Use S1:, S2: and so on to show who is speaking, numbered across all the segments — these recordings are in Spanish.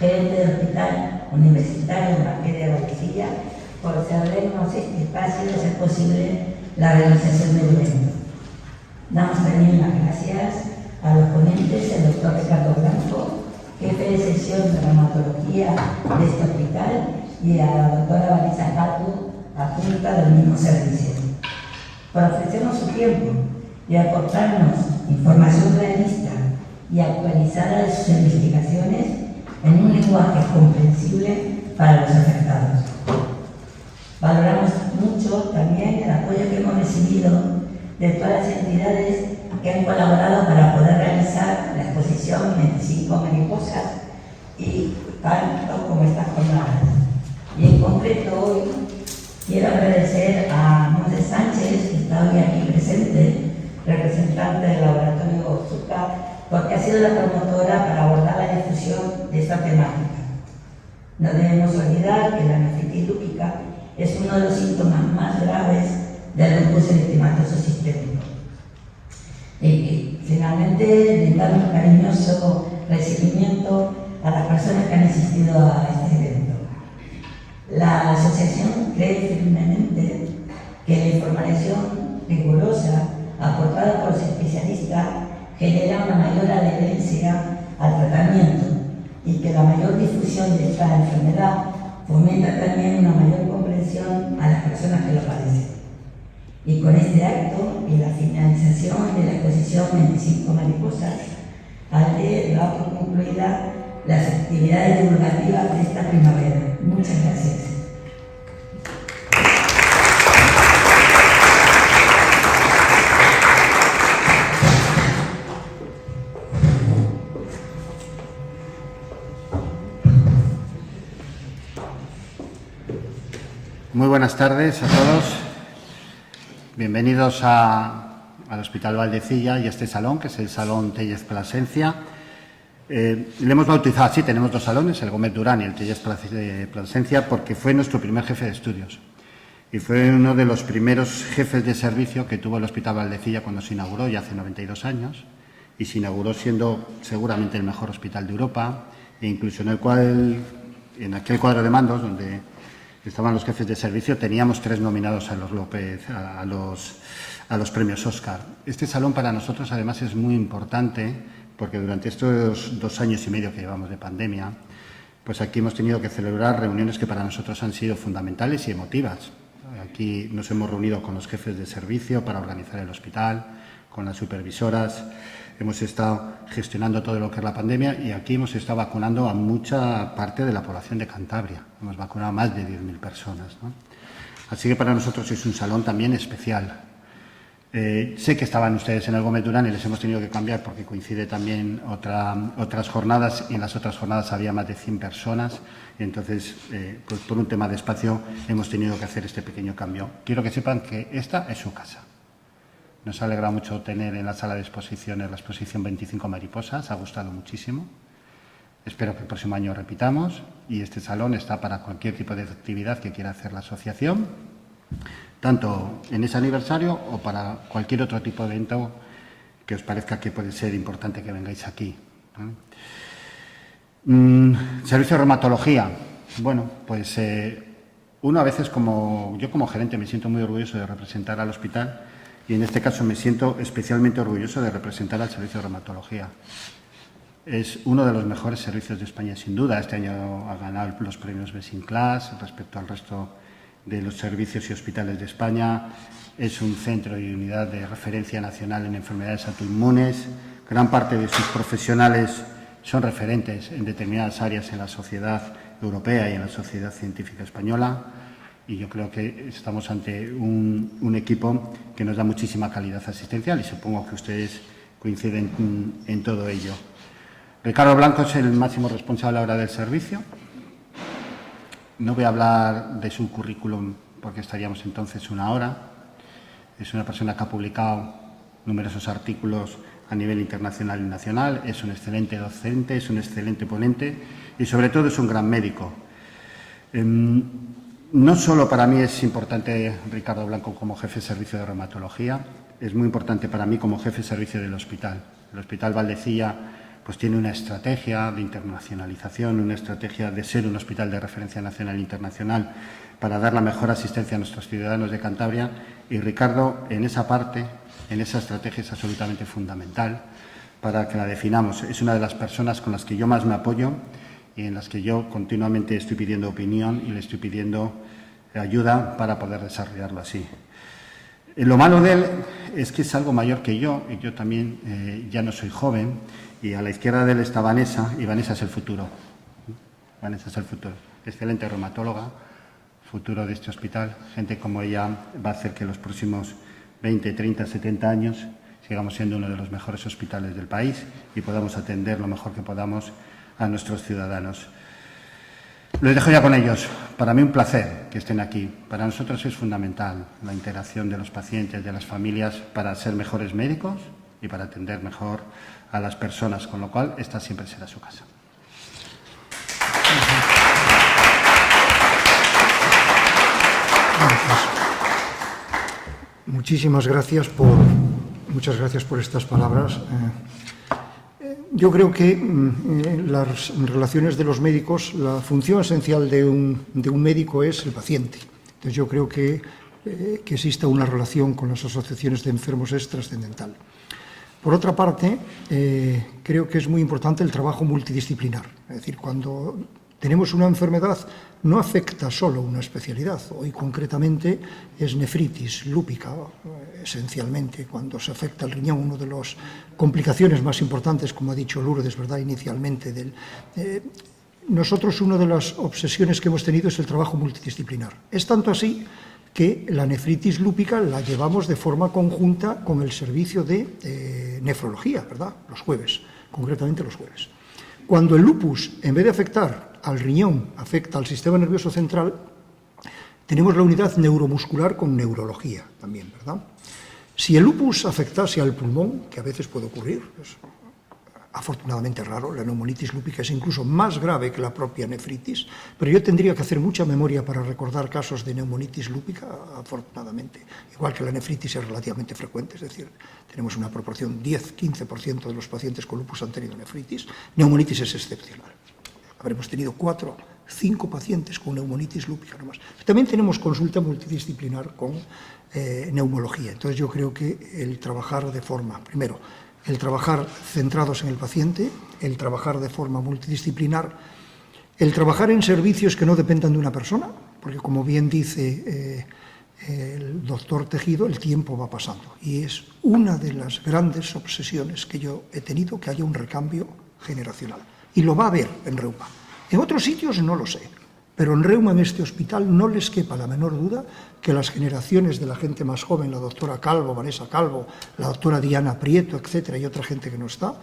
S1: gerente del Hospital Universitario Marqués de Valdecilla, por cedernos este espacio de ser posible la realización del evento. Damos también las gracias a los ponentes, el doctor Ricardo Blanco, jefe de sección de reumatología de este hospital, y a la doctora Vanessa Catu, adjunta del mismo servicio, por ofrecernos su tiempo y aportarnos información realista y actualizada de sus investigaciones en un lenguaje comprensible para los afectados. Valoramos mucho también el apoyo que hemos recibido de todas las entidades que han colaborado para poder realizar la exposición 25 mariposas y tanto como estas jornadas. Y en concreto hoy quiero agradecer a Monse Sánchez, que está hoy aquí presente, representante del laboratorio SUCA, porque ha sido la promotora para abordar la difusión de esta temática. No debemos olvidar que la nefritis lúpica es uno de los síntomas más graves del lupus eritematoso sistémico. Y finalmente, brindar un cariñoso recibimiento a las personas que han asistido a este evento. La asociación cree firmemente que la información rigurosa aportada por los especialistas genera una mayor adherencia al tratamiento y que la mayor difusión de esta enfermedad fomenta también una mayor comprensión a las personas que lo padecen. Y con este acto y la finalización de la exposición 25 mariposas, ALDE da por concluida las actividades divulgativas de esta primavera. Muchas gracias.
S2: Muy buenas tardes a todos. Bienvenidos al Hospital Valdecilla y a este salón, que es el Salón Tellez Plasencia. Le hemos bautizado así, tenemos dos salones, el Gómez Durán y el Tellez Plasencia, porque fue nuestro primer jefe de estudios y fue uno de los primeros jefes de servicio que tuvo el Hospital Valdecilla cuando se inauguró, ya hace 92 años, y se inauguró siendo seguramente el mejor hospital de Europa, e incluso en aquel cuadro de mandos donde estaban los jefes de servicio, teníamos 3 nominados a los López, a los premios Óscar. Este salón para nosotros además es muy importante porque durante estos 2 años y medio que llevamos de pandemia, pues aquí hemos tenido que celebrar reuniones que para nosotros han sido fundamentales y emotivas. Aquí nos hemos reunido con los jefes de servicio para organizar el hospital, con las supervisoras. Hemos estado gestionando todo lo que es la pandemia y aquí hemos estado vacunando a mucha parte de la población de Cantabria. Hemos vacunado a más de 10.000 personas, ¿no? Así que para nosotros es un salón también especial. Sé que estaban ustedes en el Gómez Durán y les hemos tenido que cambiar porque coincide también otras jornadas, y en las otras jornadas había más de 100 personas. Y entonces, pues por un tema de espacio, hemos tenido que hacer este pequeño cambio. Quiero que sepan que esta es su casa. Nos alegra mucho tener en la sala de exposiciones la exposición 25 mariposas, ha gustado muchísimo. Espero que el próximo año repitamos y este salón está para cualquier tipo de actividad que quiera hacer la asociación, tanto en ese aniversario o para cualquier otro tipo de evento que os parezca que puede ser importante que vengáis aquí. Servicio de reumatología. Bueno, pues uno a veces, yo como gerente, me siento muy orgulloso de representar al hospital. Y en este caso me siento especialmente orgulloso de representar al servicio de reumatología. Es uno de los mejores servicios de España, sin duda. Este año ha ganado los premios Best in Class respecto al resto de los servicios y hospitales de España. Es un centro y unidad de referencia nacional en enfermedades autoinmunes. Gran parte de sus profesionales son referentes en determinadas áreas en la sociedad europea y en la sociedad científica española. Y yo creo que estamos ante un equipo que nos da muchísima calidad asistencial y supongo que ustedes coinciden en todo ello. Ricardo Blanco es el máximo responsable ahora del servicio. No voy a hablar de su currículum porque estaríamos entonces 1 hora. Es una persona que ha publicado numerosos artículos a nivel internacional y nacional. Es un excelente docente, es un excelente ponente y sobre todo es un gran médico. No solo para mí es importante Ricardo Blanco como jefe de servicio de reumatología, es muy importante para mí como jefe de servicio del hospital. El Hospital Valdecilla pues tiene una estrategia de internacionalización, una estrategia de ser un hospital de referencia nacional e internacional para dar la mejor asistencia a nuestros ciudadanos de Cantabria. Y Ricardo, en esa parte, en esa estrategia es absolutamente fundamental para que la definamos. Es una de las personas con las que yo más me apoyo y en las que yo continuamente estoy pidiendo opinión y le estoy pidiendo ayuda para poder desarrollarlo así. Lo malo de él es que es algo mayor que yo, y yo también ya no soy joven, y a la izquierda de él está Vanessa, y Vanessa es el futuro. Vanessa es el futuro. Excelente reumatóloga, futuro de este hospital. Gente como ella va a hacer que los próximos 20, 30, 70 años sigamos siendo uno de los mejores hospitales del país y podamos atender lo mejor que podamos a nuestros ciudadanos. Los dejo ya con ellos. Para mí un placer que estén aquí. Para nosotros es fundamental la interacción de los pacientes, de las familias, para ser mejores médicos y para atender mejor a las personas, con lo cual esta siempre será su casa.
S3: Muchas gracias por estas palabras. Yo creo que en las relaciones de los médicos, la función esencial de un médico es el paciente. Entonces yo creo que exista una relación con las asociaciones de enfermos es trascendental. Por otra parte, creo que es muy importante el trabajo multidisciplinar. Es decir, cuando tenemos una enfermedad, no afecta solo una especialidad. Hoy concretamente es nefritis lúpica, esencialmente, cuando se afecta el riñón, una de las complicaciones más importantes, como ha dicho Lourdes, ¿verdad?, inicialmente. Nosotros, una de las obsesiones que hemos tenido es el trabajo multidisciplinar. Es tanto así que la nefritis lúpica la llevamos de forma conjunta con el servicio de nefrología, ¿verdad?, los jueves, concretamente los jueves. Cuando el lupus, en vez de afectar al riñón, afecta al sistema nervioso central, tenemos la unidad neuromuscular con neurología también, ¿verdad? Si el lupus afectase al pulmón, que a veces puede ocurrir, es afortunadamente raro, la neumonitis lúpica es incluso más grave que la propia nefritis, pero yo tendría que hacer mucha memoria para recordar casos de neumonitis lúpica, afortunadamente, igual que la nefritis es relativamente frecuente, es decir, tenemos una proporción 10-15% de los pacientes con lupus han tenido nefritis, neumonitis es excepcional. Habremos tenido 4, 5 pacientes con neumonitis lúpica nomás. También tenemos consulta multidisciplinar con neumología. Entonces yo creo que el trabajar de forma, primero, el trabajar centrados en el paciente, el trabajar de forma multidisciplinar, el trabajar en servicios que no dependan de una persona, porque como bien dice el doctor Tejido, el tiempo va pasando. Y es una de las grandes obsesiones que yo he tenido, que haya un recambio generacional. Y lo va a haber en Reuma. En otros sitios no lo sé, pero en Reuma, en este hospital, no les quepa la menor duda que las generaciones de la gente más joven, la doctora Calvo, Vanessa Calvo, la doctora Diana Prieto, etcétera, y otra gente que no está,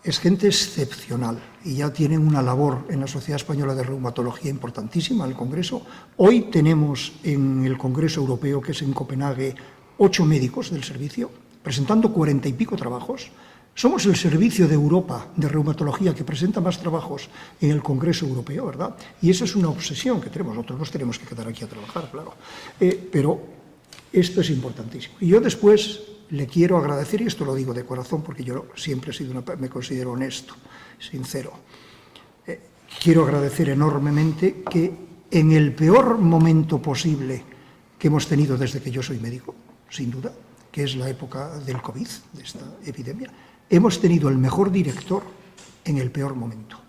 S3: es gente excepcional y ya tienen una labor en la Sociedad Española de Reumatología importantísima, en el Congreso. Hoy tenemos en el Congreso Europeo, que es en Copenhague, 8 médicos del servicio, presentando 40 y pico trabajos. Somos el servicio de Europa de reumatología que presenta más trabajos en el Congreso Europeo, ¿verdad? Y esa es una obsesión que tenemos. Nosotros nos tenemos que quedar aquí a trabajar, claro. Pero esto es importantísimo. Y yo después le quiero agradecer, y esto lo digo de corazón porque yo siempre he sido me considero honesto, sincero. Quiero agradecer enormemente que en el peor momento posible que hemos tenido desde que yo soy médico, sin duda, que es la época del COVID, de esta epidemia, hemos tenido el mejor director en el peor momento.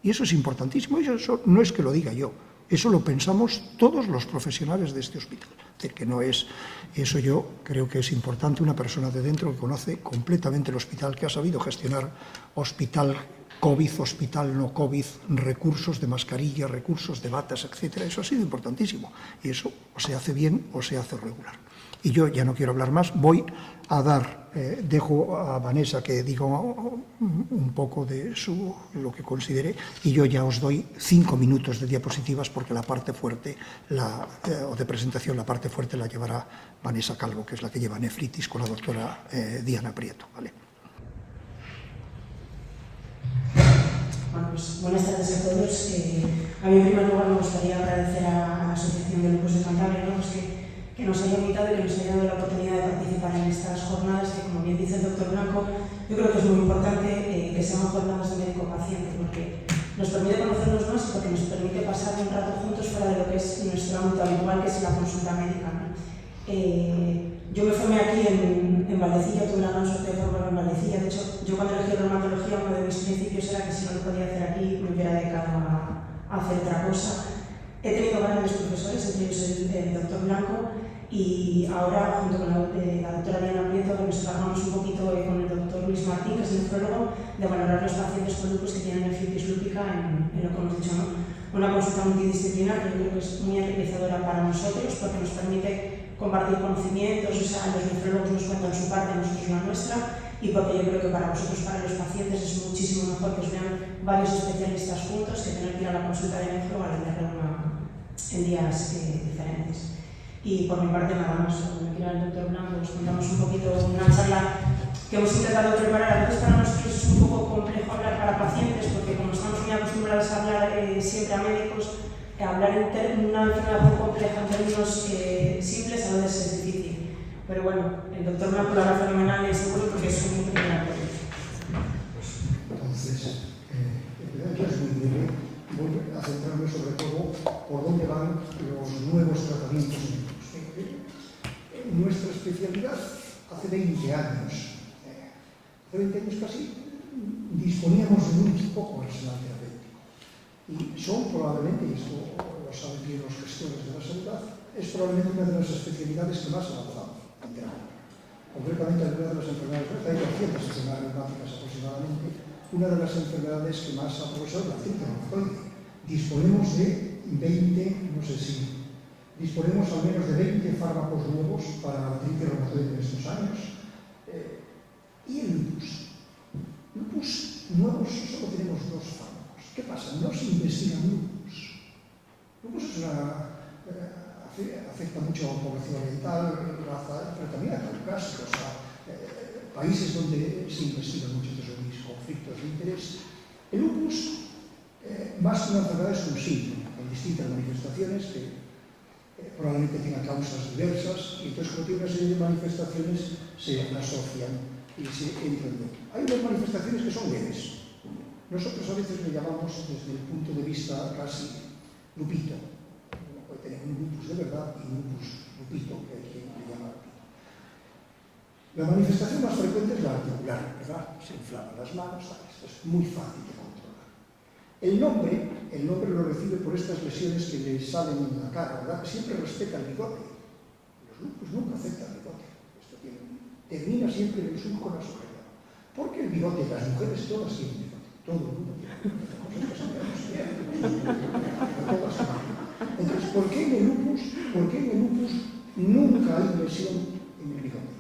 S3: Y eso es importantísimo. Y eso no es que lo diga yo, eso lo pensamos todos los profesionales de este hospital. Es decir, que no es eso, yo creo que es importante una persona de dentro que conoce completamente el hospital, que ha sabido gestionar hospital COVID, hospital no COVID, recursos de mascarilla, recursos de batas, etcétera. Eso ha sido importantísimo. Y eso o se hace bien o se hace regular. Y yo ya no quiero hablar más, voy a dar, dejo a Vanessa que diga un poco de lo que considere, y yo ya os doy 5 minutos de diapositivas porque la parte fuerte, o de presentación, la parte fuerte la llevará Vanessa Calvo, que es la que lleva nefritis con la doctora Diana Prieto, ¿vale?
S4: Bueno, pues buenas tardes a todos. A mí en primer lugar me gustaría agradecer a la Asociación de Lupus de Cantabria, ¿no? Pues que nos haya invitado y que nos haya dado la oportunidad de participar en estas jornadas que, como bien dice el doctor Blanco, yo creo que es muy importante que se hagan jornadas de médico-paciente, porque nos permite conocernos más y porque nos permite pasar un rato juntos fuera de lo que es nuestro ámbito habitual, que es la consulta médica, ¿no? Yo me formé aquí en Valdecilla, tuve la gran suerte de formarme en Valdecilla. De hecho, yo cuando elegí reumatología, uno de mis principios era que si no lo podía hacer aquí, me hubiera dedicado a hacer otra cosa. He tenido grandes profesores, entre ellos el doctor Blanco, y ahora, junto con la doctora Diana Prieto, nos trabajamos un poquito con el doctor Luis Martín, que es nefrólogo, de valorar los pacientes con lupus que tienen nefritis lúpica en lo que hemos dicho, ¿no? Una consulta multidisciplinar que yo creo que es muy enriquecedora para nosotros, porque nos permite compartir conocimientos, o sea, los nefrólogos nos cuentan su parte, nosotros la nuestra, y porque yo creo que para vosotros, para los pacientes, es muchísimo mejor que os vean varios especialistas juntos que tener que ir a la consulta de nefro a la de en días diferentes. Y por mi parte nada más, cuando me quiera el doctor Blanco, os contamos un poquito una charla que hemos intentado preparar. A veces para nosotros es un poco complejo hablar para pacientes, porque como estamos muy acostumbrados a hablar siempre a médicos, hablar en una enfermedad muy compleja en términos simples a veces es difícil. Pero bueno, el doctor Blanco lo hará fenomenal y seguro porque es un primer apoyo.
S3: Entonces, es muy breve. Voy a centrarme sobre todo por dónde van los nuevos tratamientos médicos. Nuestra especialidad hace 20 años, casi, disponíamos de muy poco personal terapéutico. Y son probablemente, y esto lo saben bien los gestores de la sanidad, es probablemente una de las especialidades que más elaboramos. Concretamente, algunas de las enfermedades, hay 200 enfermedades reumáticas aproximadamente, una de las enfermedades que más ha progresado es la artritis reumatoide. Disponemos de 20, no sé si, disponemos al menos de 20 fármacos nuevos para la artritis reumatoide en estos años. Y el lupus. Lupus nuevos solo tenemos 2 fármacos. ¿Qué pasa? No se investiga lupus. Lupus es afecta mucho a la población oriental, raza, pero también a caucásicos, a países donde se investigan muchos de esos conflictos de interés. El lupus, más que una enfermedad, es un síntoma, con distintas manifestaciones que probablemente tengan causas diversas, y entonces como tiene una serie de manifestaciones se asocian y se entran dentro. Hay unas manifestaciones que son leves. Nosotros a veces le llamamos, desde el punto de vista casi lupito. Puede tener un lupus de verdad y un lupus lupito, que hay quien le llama lupito. La manifestación más frecuente es la articular, ¿verdad? Se inflaman las manos, esto es muy fácil de controlar. El nombre lo recibe por estas lesiones que le salen en la cara, ¿verdad? Que siempre respeta el bigote. Los lupus nunca afectan el bigote. Esto termina siempre en el surco nasogeniano. Porque el bigote, las mujeres todas tienen bigote. Todo el mundo tiene bigote. Entonces, ¿por qué en el lupus nunca hay lesión en el bigote?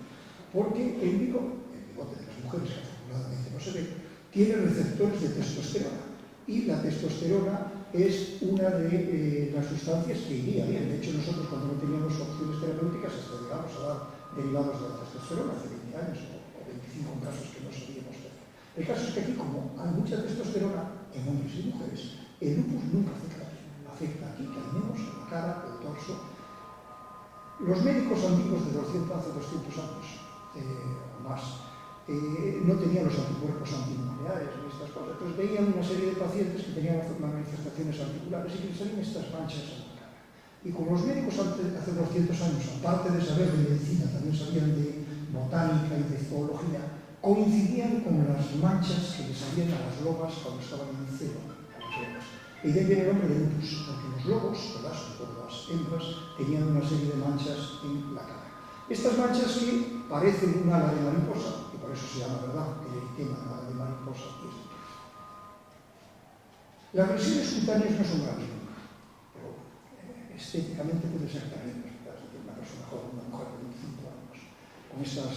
S3: Porque el bigote de las mujeres, que afortunadamente no se ve, tiene receptores de testosterona. Y la testosterona es una de las sustancias que iría bien. De hecho, nosotros cuando no teníamos opciones terapéuticas, hasta llegamos a dar derivados de la testosterona hace 20 años o 25 casos que no sabíamos hacer. El caso es que aquí, como hay mucha testosterona en hombres y mujeres, el lupus nunca afecta aquí. Afecta aquí, que al menos en la cara, el torso. Los médicos antiguos de hace 200 años o más, no tenían los anticuerpos antinucleares ni estas cosas. Entonces veían una serie de pacientes que tenían manifestaciones articulares y que les salían estas manchas en la cara. Y como los médicos hace 200 años, aparte de saber de medicina, también sabían de botánica y de zoología, coincidían con las manchas que les salían a las lobas cuando estaban en celo, a las lobas. Y de ahí viene el nombre de lupus, porque los lobos, ¿verdad?, sobre todo las hembras, tenían una serie de manchas en la cara. Estas manchas que parecen un ala de mariposa, y por eso se llama, ¿verdad?, el eritema, ala de mariposa. Las lesiones cutáneas no son graves nunca, pero estéticamente puede ser terrible. Una persona joven, una mujer de 25 años, con estas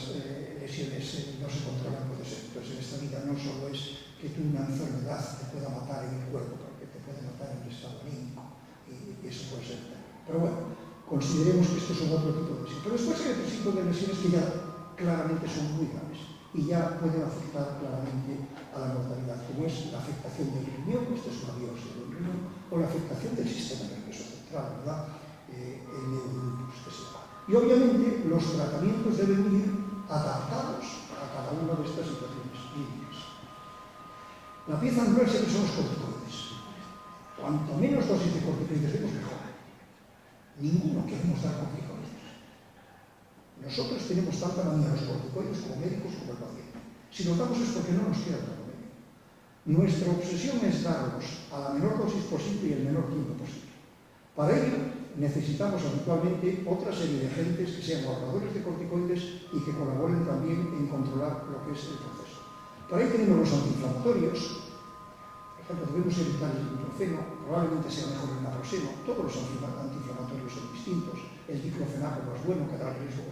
S3: lesiones no se controlan, puede ser. Entonces, en esta vida no solo es que tú una enfermedad te pueda matar en el cuerpo, porque te puede matar en el estado anímico, y eso puede ser terrible. Pero bueno, consideremos que estos son otro tipo de lesiones. Pero después hay otro tipo de lesiones que ya claramente son muy graves y ya pueden afectar claramente a la mortalidad, como es la afectación del riñón, esto es una biopsia del riñón, o la afectación del sistema nervioso central, ¿verdad?, el neurolupus que se llama. Y obviamente los tratamientos deben ir adaptados a cada una de estas situaciones. La pieza angular siempre son los corticoides. Cuanto menos dosis de corticoides demos, mejor. Ninguno queremos dar corticoides. Nosotros tenemos tanta manía los corticoides como médicos como el paciente. Si los damos es porque no nos queda otro remedio. Nuestra obsesión es darlos a la menor dosis posible y el menor tiempo posible. Para ello, necesitamos habitualmente otra serie de agentes que sean guardadores de corticoides y que colaboren también en controlar lo que es el proceso. Para ello tenemos los antiinflamatorios. Por ejemplo, debemos evitar el ibuprofeno, probablemente sea mejor el naproxeno. Todos los antiinflamatorios son distintos. El diclofenaco no es bueno, que da riesgo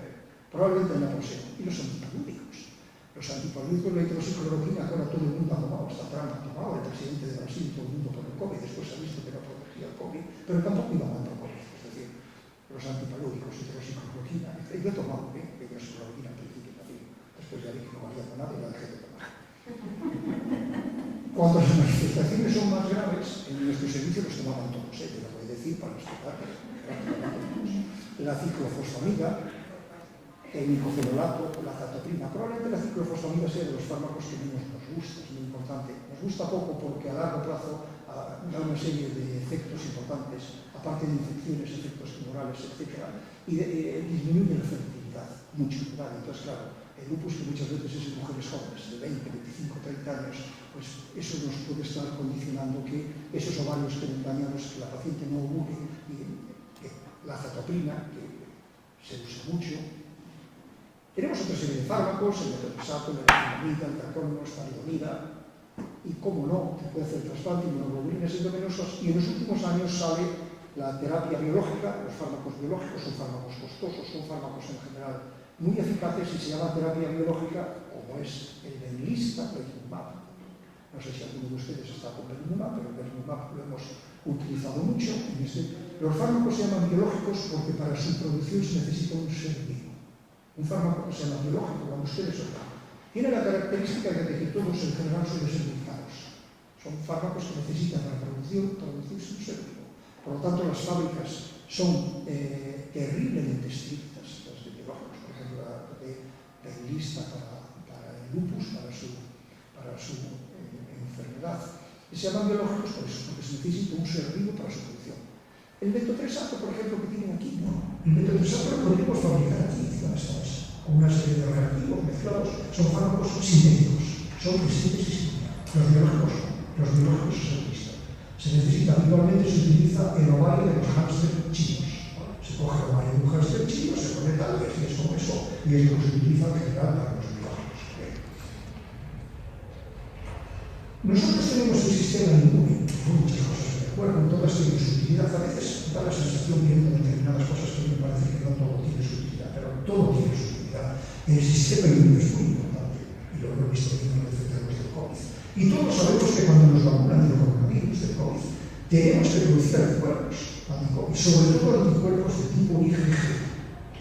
S3: probablemente el naproxeno. Y los antipalúdicos. Los antipalúdicos, la hidroxicloroquina, que ahora todo el mundo ha tomado, hasta Trump ha tomado, el presidente de Brasil, todo el mundo por el COVID, después se ha visto que no protegía el COVID, pero tampoco iba mal por COVID. Es decir, los antipalúdicos, hidroxicloroquina, yo he tomado hidroxicloroquina al principio también, después ya vi que no valía para nada y la dejé de tomar. Cuando las manifestaciones son más graves, en nuestro servicio los tomaban todos, te lo voy a decir para explicar prácticamente todos. La ciclofosfamida, el micofenolato, la zatoprina. Probablemente la ciclofosfamida sea de los fármacos que menos nos gusta, es muy importante. Nos gusta poco porque a largo plazo da una serie de efectos importantes, aparte de infecciones, efectos tumorales, etc. Y disminuye la fertilidad, mucho. Entonces, claro, el lupus, que muchas veces es en mujeres jóvenes, de 20, 25, 30 años, pues eso nos puede estar condicionando que esos ovarios queden dañados, que la paciente no ovule, y que la zatoprina, que se usa mucho. Tenemos otra serie de fármacos, el metotrexato, la lenalidomida, el tractónimo, la talidomida, y cómo no, se puede hacer trasplante, inmunoglobulinas endovenosos, y en los últimos años sale la terapia biológica. Los fármacos biológicos son fármacos costosos, son fármacos en general muy eficaces y se llama terapia biológica, como es el Benlysta, Belimumab. No sé si alguno de ustedes está con Belimumab, pero el Belimumab lo hemos utilizado mucho. Los fármacos se llaman biológicos porque para su producción se necesita un ser vivo. Un fármaco que se llama biológico, cuando ustedes oigan, tiene la característica de que todos en general suelen ser muy caros. Son fármacos que necesitan para producirse un ser vivo. Por lo tanto, las fábricas son terriblemente estrictas, las de biológicos, por ejemplo, la de Benlysta para el lupus, para su enfermedad. Y se llaman biológicos por eso, porque se necesita un ser vivo para su producción. El metotrexato, por ejemplo, que tienen aquí, no. El metotrexato lo podemos fabricar aquí, con una serie de reactivos mezclados. Son fármacos sintéticos, son flexibles y similares. Los biológicos se necesitan. Se necesita, habitualmente se utiliza el ovario de los hámster chinos. Se coge el ovario de un hámster chino, se pone tal, y así es como eso, y es lo que se utiliza en general para los biológicos. Nosotros tenemos el sistema inmune, muchas cosas de acuerdo, en todas tienen su utilidad. A veces da la sensación viendo determinadas cosas que me parece que no todo tiene su utilidad, pero todo tiene su utilidad. El sistema inmune es muy importante, y lo hemos visto viendo en los enfermos del COVID. Y todos sabemos que cuando nos vacunan del coronavirus, del COVID, tenemos que producir anticuerpos anti-COVID, sobre todo anticuerpos de tipo IgG.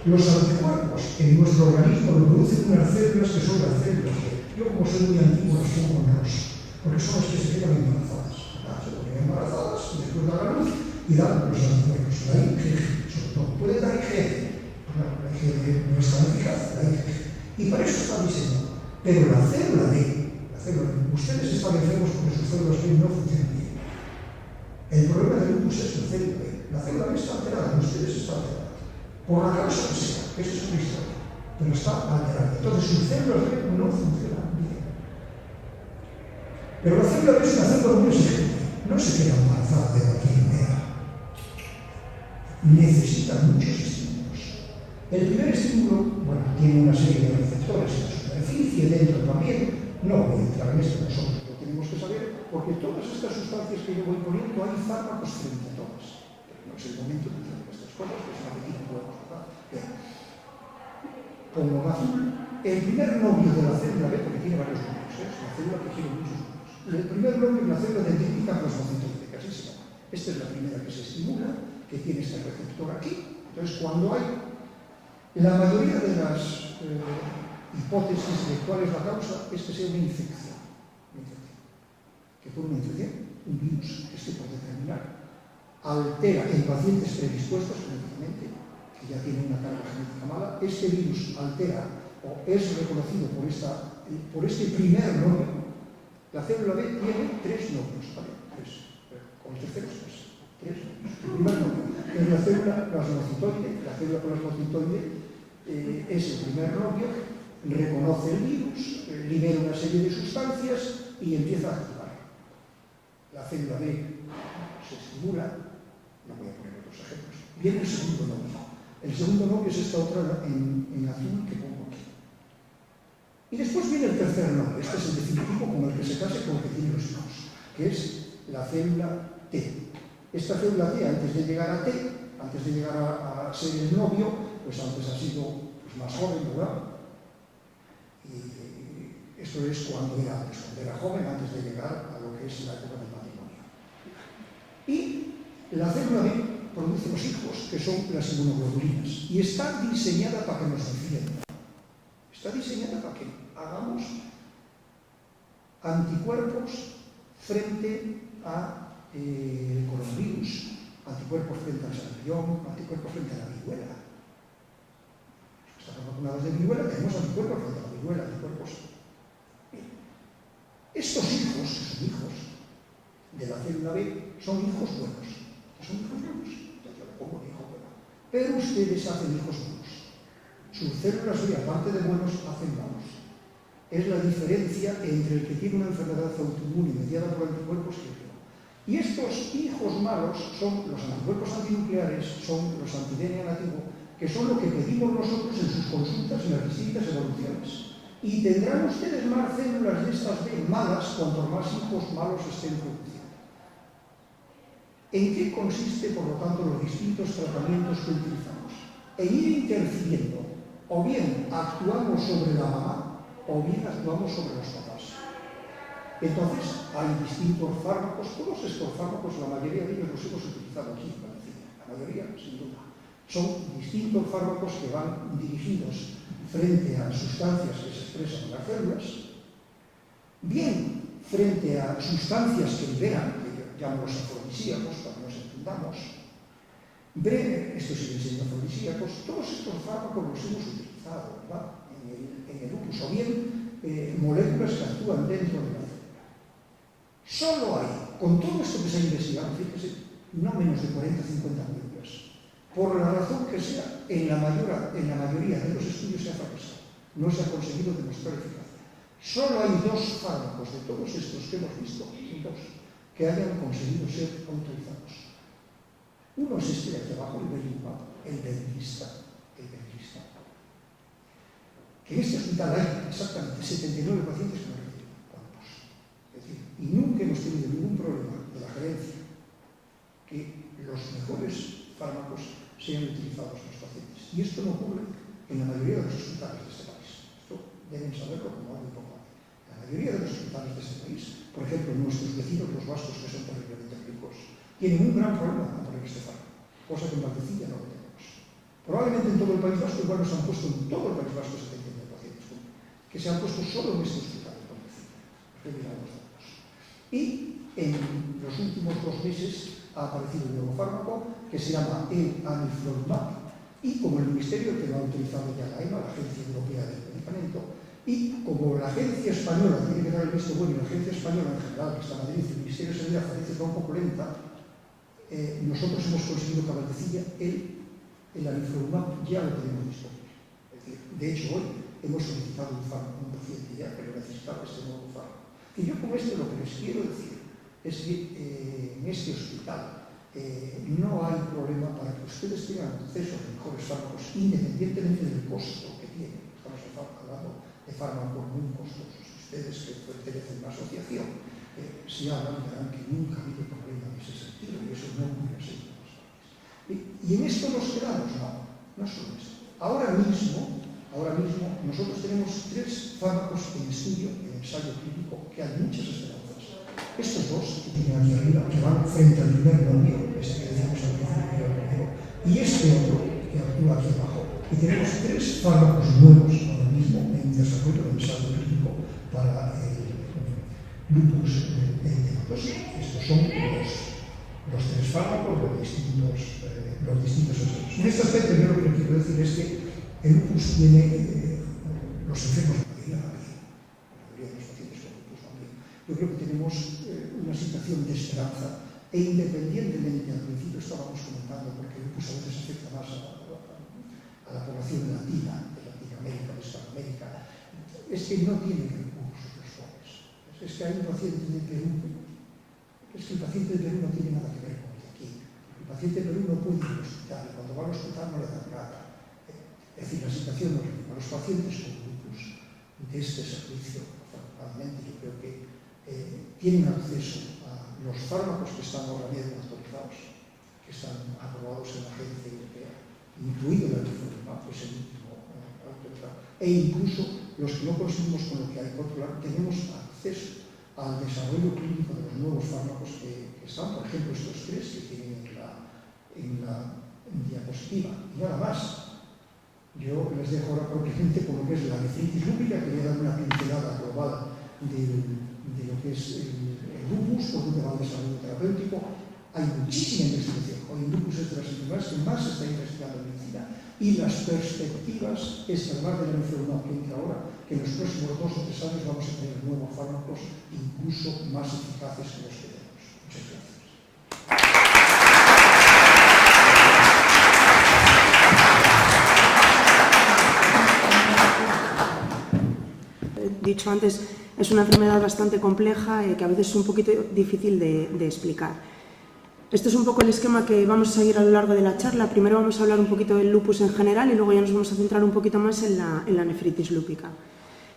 S3: Los anticuerpos en nuestro organismo lo producen unas células que son las células que yo, como soy muy antiguo, las pongo en rosa, porque son las que se quedan embarazadas. Se ponen embarazadas y después dan a luz y dan los anticuerpos, la IgG, sobre todo. Puede dar IgG, la IgG no es tan eficaz, la IgG. Y para eso está diseñado. Pero la célula D, ustedes están enfermos porque sus células B no funcionan bien. El problema del lupus es la célula B. La célula B está alterada, ustedes están alterados. Por la causa que sea, eso es una historia. Pero está alterada. Entonces sus células B no funcionan bien. Pero la célula B es una célula muy exigente. No se queda embarazada de cualquier manera. Necesita muchos estímulos. El primer estímulo, bueno, tiene una serie de receptores en la superficie, dentro también. No voy a entrar en esto, nosotros lo tenemos que saber, porque todas estas sustancias que yo voy poniendo hay fármacos frente a todas. Pero no es el momento de hacer estas cosas, que es una pequeña podemos hablar. Pongo en azul el primer novio de la célula B, porque tiene varios números, es una célula que tiene muchos números. El primer novio es la célula dendrítica plasmocitolítica, así se llama. Esta es la primera que se estimula, que tiene este receptor aquí. Entonces, cuando hay la mayoría de las hipótesis de cuál es la causa es que sea una infección. Que por una infección, un virus, que por determinar, altera en pacientes predispuestos genéticamente, que ya tienen una carga genética mala, este virus altera o es reconocido por este primer novio, La célula B tiene 3 novios, ¿vale? 3. Con el tercero es 3 novios. El primer novio es la célula plasmocitoide. La célula plasmocitoide es el primer novio, reconoce el virus, libera una serie de sustancias y empieza a activar. La célula B se estimula, no voy a poner otros ejemplos. Viene el segundo novio. El segundo novio es esta otra en azul que pongo aquí. Y después viene el tercer novio. Este es el definitivo con el que se casa y con el que tiene los hijos, que es la célula T. Esta célula T, antes de llegar a T, antes de llegar a ser el novio, pues antes ha sido más joven, ¿verdad? Y esto es cuando era joven, antes de llegar a lo que es la época del matrimonio. Y la célula B produce los hijos, que son las inmunoglobulinas, y está diseñada para que nos defienda. Está diseñada para que hagamos anticuerpos frente a coronavirus, anticuerpos frente al sarampión, anticuerpos frente a la viruela. Los que estamos vacunados de viruela tenemos anticuerpos frente a la viruela, anticuerpos. Estos hijos, que son hijos de la célula B, son hijos buenos. Son hijos buenos. Yo le pongo hijo bueno. Pero ustedes hacen hijos buenos. Sus células B, aparte de buenos, hacen malos. Es la diferencia entre el que tiene una enfermedad autoinmune mediada por anticuerpos y el que no. Y estos hijos malos son los anticuerpos antinucleares, son los anti-DNA nativo, que son lo que pedimos nosotros en sus consultas en las distintas evoluciones. Y tendrán ustedes más células de estas B malas cuanto más hijos malos estén produciendo. ¿En qué consiste, por lo tanto, los distintos tratamientos que utilizamos? En ir interfiriendo, o bien actuamos sobre la mamá, o bien actuamos sobre los papás. Entonces, hay distintos fármacos, todos estos fármacos, la mayoría de ellos los hemos utilizado aquí en Valencia, la mayoría, sin duda. Son distintos fármacos que van dirigidos frente a sustancias que se expresan en las células, bien frente a sustancias que liberan, que llamamos afrodisíacos, para que nos entendamos, breve, estos siguen siendo afrodisíacos, todos estos fármacos los hemos utilizado, ¿verdad?, en el lupus, o bien moléculas que actúan dentro de la célula. Solo hay, con todo esto que se ha investigado, fíjese, no menos de 40-50 moléculas. Por la razón que sea, en la mayoría de los estudios se ha fracasado. No se ha conseguido demostrar eficacia. Solo hay 2 fármacos de todos estos que hemos visto, 2, que hayan conseguido ser autorizados. Uno es este de aquí abajo, el belimumab, el Benlysta. Que en este hospital hay exactamente 79 pacientes que no reciben fármacos. Es decir, y nunca hemos tenido ningún problema de la gerencia que los mejores fármacos sean utilizados en los pacientes. Y esto no ocurre en la mayoría de los hospitales de este país. Esto deben saberlo como algo importante. La mayoría de los hospitales de este país, por ejemplo, nuestros vecinos, los vascos, que son terriblemente ricos, tienen un gran problema para poner este fármaco, cosa que en Valdecilla no lo tenemos. Probablemente en todo el País Vasco, igual nos han puesto en todo el País Vasco 70 pacientes, que se han puesto solo en este hospital de Valdecilla. Y en los últimos 2 meses ha aparecido un nuevo fármaco que se llama anifrolumab, y como el Ministerio que lo ha autorizado ya la EMA, la Agencia Europea del Medicamento, y como la Agencia Española tiene que dar el visto bueno, y la Agencia Española en general, que está en Madrid, el Ministerio de Sanidad parece que va un poco lenta, nosotros hemos conseguido que a Valdecilla el anifrolumab ya lo tenemos disponible. Es decir, de hecho, hoy hemos solicitado un fármaco, un paciente ya, pero necesitaba este nuevo fármaco. Y yo con esto lo que les quiero decir es que en este hospital no hay problema para que ustedes tengan acceso a los mejores fármacos independientemente del costo que tienen. Estamos hablando de fármacos muy costosos. Ustedes que pertenecen a una asociación, si hablan, verán que nunca ha habido problema en ese sentido y eso no ocurre así en todas partes. Y en esto nos quedamos, no solo esto. Ahora mismo nosotros tenemos 3 fármacos en estudio, en ensayo clínico, que hay muchas esperanzas. Estos 2 que tienen aquí arriba, que van frente al primer novio, este que decimos al principio primero, y este otro que actúa aquí abajo. Y tenemos 3 fármacos nuevos ahora mismo en desarrollo de ensayo clínico para el lupus eritematoso. Estos son los 3 fármacos, los distintos ensayos. En este aspecto yo lo que quiero decir es que el lupus tiene los enfermos de la mayoría de los pacientes con lupus también. Yo creo que sensación de esperanza, e independientemente, al principio estábamos comentando, porque el lupus a veces afecta más a la población latina, de Latinoamérica, de Hispanoamérica, es que no tienen recursos los jóvenes. Es que hay un paciente de Perú, es que el paciente de Perú no tiene nada que ver con el de aquí. El paciente de Perú no puede ir al hospital, y cuando va al hospital no le dan nada. Es decir, la situación no es la misma. Los pacientes con lupus de este servicio, afortunadamente, yo creo que tienen acceso a los fármacos que están ahora mismo autorizados, que están aprobados en la Agencia Europea, incluido el antifunimab, que es el último autorizado, e incluso los que no conseguimos con lo que hay. Por otro lado, tenemos acceso al desarrollo clínico de los nuevos fármacos que están, por ejemplo, estos tres que tienen en la diapositiva. Y nada más. Yo les dejo ahora propiamente con lo que es la nefritis lúpica, que voy a dar una pincelada global de lo que es el lupus, por donde va el desarrollo terapéutico. Hay muchísima investigación. Hoy el lupus es de las enfermedades que más se está investigando en medicina, y las perspectivas es, además de la enfermedad que entra ahora, que en los próximos 2 o 3 años vamos a tener nuevos fármacos incluso más eficaces que los que tenemos. Muchas gracias.
S4: Dicho antes, es una enfermedad bastante compleja que a veces es un poquito difícil de explicar. Este es un poco el esquema que vamos a seguir a lo largo de la charla. Primero vamos a hablar un poquito del lupus en general y luego ya nos vamos a centrar un poquito más en la nefritis lúpica.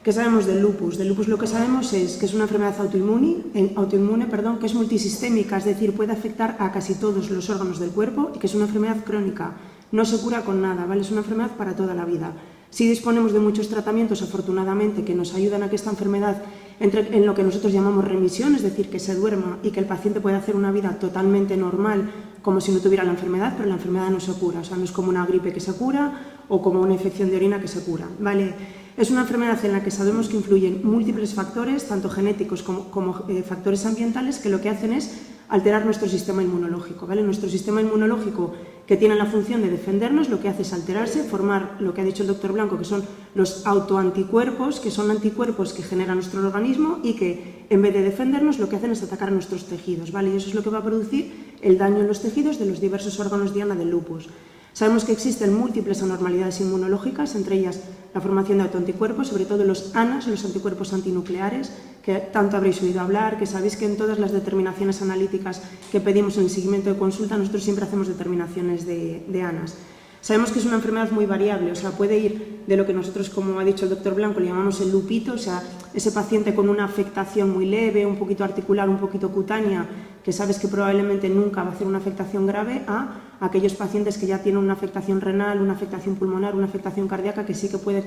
S4: ¿Qué sabemos del lupus? Del lupus lo que sabemos es que es una enfermedad autoinmune, que es multisistémica, es decir, puede afectar a casi todos los órganos del cuerpo, y que es una enfermedad crónica. No se cura con nada, ¿vale? Es una enfermedad para toda la vida. Sí disponemos de muchos tratamientos, afortunadamente, que nos ayudan a que esta enfermedad entre en lo que nosotros llamamos remisión, es decir, que se duerma y que el paciente pueda hacer una vida totalmente normal, como si no tuviera la enfermedad, pero la enfermedad no se cura. O sea, no es como una gripe que se cura o como una infección de orina que se cura, ¿vale? Es una enfermedad en la que sabemos que influyen múltiples factores, tanto genéticos como factores ambientales, que lo que hacen es alterar nuestro sistema inmunológico, ¿vale? Nuestro sistema inmunológico, que tiene la función de defendernos, lo que hace es alterarse, formar lo que ha dicho el doctor Blanco, que son los autoanticuerpos, que son anticuerpos que genera nuestro organismo y que, en vez de defendernos, lo que hacen es atacar a nuestros tejidos, ¿vale? Y eso es lo que va a producir el daño en los tejidos de los diversos órganos diana del lupus. Sabemos que existen múltiples anormalidades inmunológicas, entre ellas la formación de autoanticuerpos, sobre todo los ANAs, los anticuerpos antinucleares, que tanto habréis oído hablar, que sabéis que en todas las determinaciones analíticas que pedimos en el seguimiento de consulta, nosotros siempre hacemos determinaciones de ANAs. Sabemos que es una enfermedad muy variable, o sea, puede ir de lo que nosotros, como ha dicho el doctor Blanco, le llamamos el lupito, o sea, ese paciente con una afectación muy leve, un poquito articular, un poquito cutánea, que sabes que probablemente nunca va a hacer una afectación grave, a aquellos pacientes que ya tienen una afectación renal, una afectación pulmonar, una afectación cardíaca, que sí que puede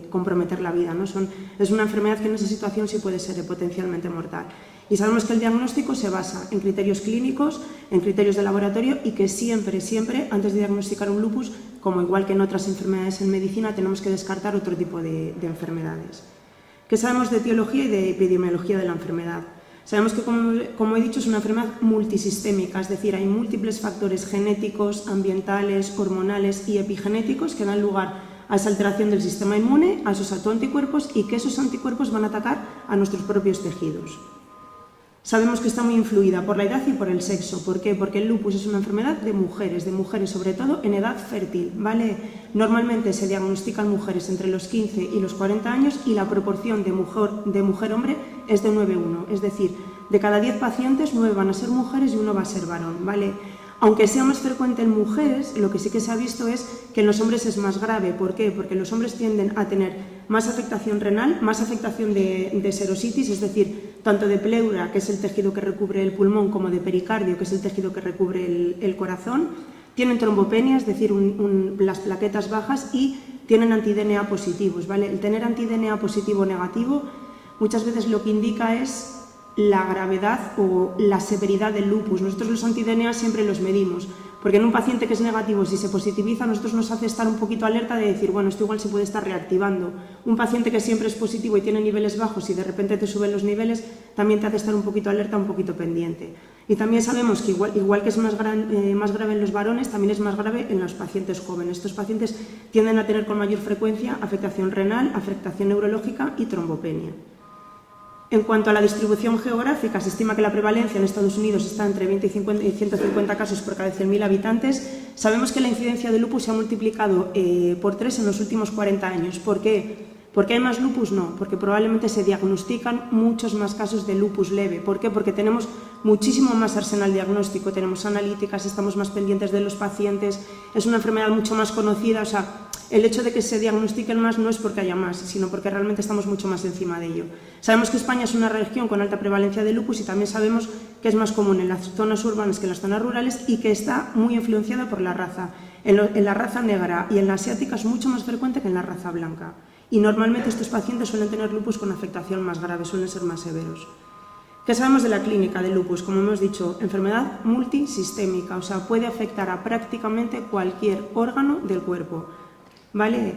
S4: comprometer la vida, ¿no? Es una enfermedad que en esa situación sí puede ser potencialmente mortal. Y sabemos que el diagnóstico se basa en criterios clínicos, en criterios de laboratorio, y que siempre, antes de diagnosticar un lupus, como igual que en otras enfermedades en medicina, tenemos que descartar otro tipo de enfermedades. ¿Qué sabemos de etiología y de epidemiología de la enfermedad? Sabemos que, como he dicho, es una enfermedad multisistémica, es decir, hay múltiples factores genéticos, ambientales, hormonales y epigenéticos que dan lugar a esa alteración del sistema inmune, a esos autoanticuerpos, y que esos anticuerpos van a atacar a nuestros propios tejidos. Sabemos que está muy influida por la edad y por el sexo. ¿Por qué? Porque el lupus es una enfermedad de mujeres sobre todo en edad fértil, ¿vale? Normalmente se diagnostican mujeres entre los 15 y los 40 años y la proporción de mujer-hombre es de 9:1, es decir, de cada 10 pacientes, 9 van a ser mujeres y 1 va a ser varón, ¿vale? Aunque sea más frecuente en mujeres, lo que sí que se ha visto es que en los hombres es más grave. ¿Por qué? Porque los hombres tienden a tener más afectación renal, más afectación de serositis, es decir, tanto de pleura, que es el tejido que recubre el pulmón, como de pericardio, que es el tejido que recubre el corazón. Tienen trombopenia, es decir, las plaquetas bajas, y tienen anti-DNA positivos, ¿vale? El tener anti-DNA positivo o negativo muchas veces lo que indica es la gravedad o la severidad del lupus. Nosotros los anti-DNA siempre los medimos, porque en un paciente que es negativo, si se positiviza, a nosotros nos hace estar un poquito alerta de decir, bueno, esto igual se puede estar reactivando. Un paciente que siempre es positivo y tiene niveles bajos y de repente te suben los niveles, también te hace estar un poquito alerta, un poquito pendiente. Y también sabemos que igual que es más grave en los varones, también es más grave en los pacientes jóvenes. Estos pacientes tienden a tener con mayor frecuencia afectación renal, afectación neurológica y trombopenia. En cuanto a la distribución geográfica, se estima que la prevalencia en Estados Unidos está entre 20 y 150 casos por cada 100.000 habitantes. Sabemos que la incidencia de lupus se ha multiplicado por 3 en los últimos 40 años. ¿Por qué? ¿Porque hay más lupus? No, porque probablemente se diagnostican muchos más casos de lupus leve. ¿Por qué? Porque tenemos muchísimo más arsenal diagnóstico, tenemos analíticas, estamos más pendientes de los pacientes, es una enfermedad mucho más conocida, o sea, el hecho de que se diagnostiquen más no es porque haya más, sino porque realmente estamos mucho más encima de ello. Sabemos que España es una región con alta prevalencia de lupus y también sabemos que es más común en las zonas urbanas que en las zonas rurales y que está muy influenciada por la raza. En la raza negra y en la asiática es mucho más frecuente que en la raza blanca. Y normalmente estos pacientes suelen tener lupus con afectación más grave, suelen ser más severos. ¿Qué sabemos de la clínica de lupus? Como hemos dicho, enfermedad multisistémica, o sea, puede afectar a prácticamente cualquier órgano del cuerpo, ¿vale?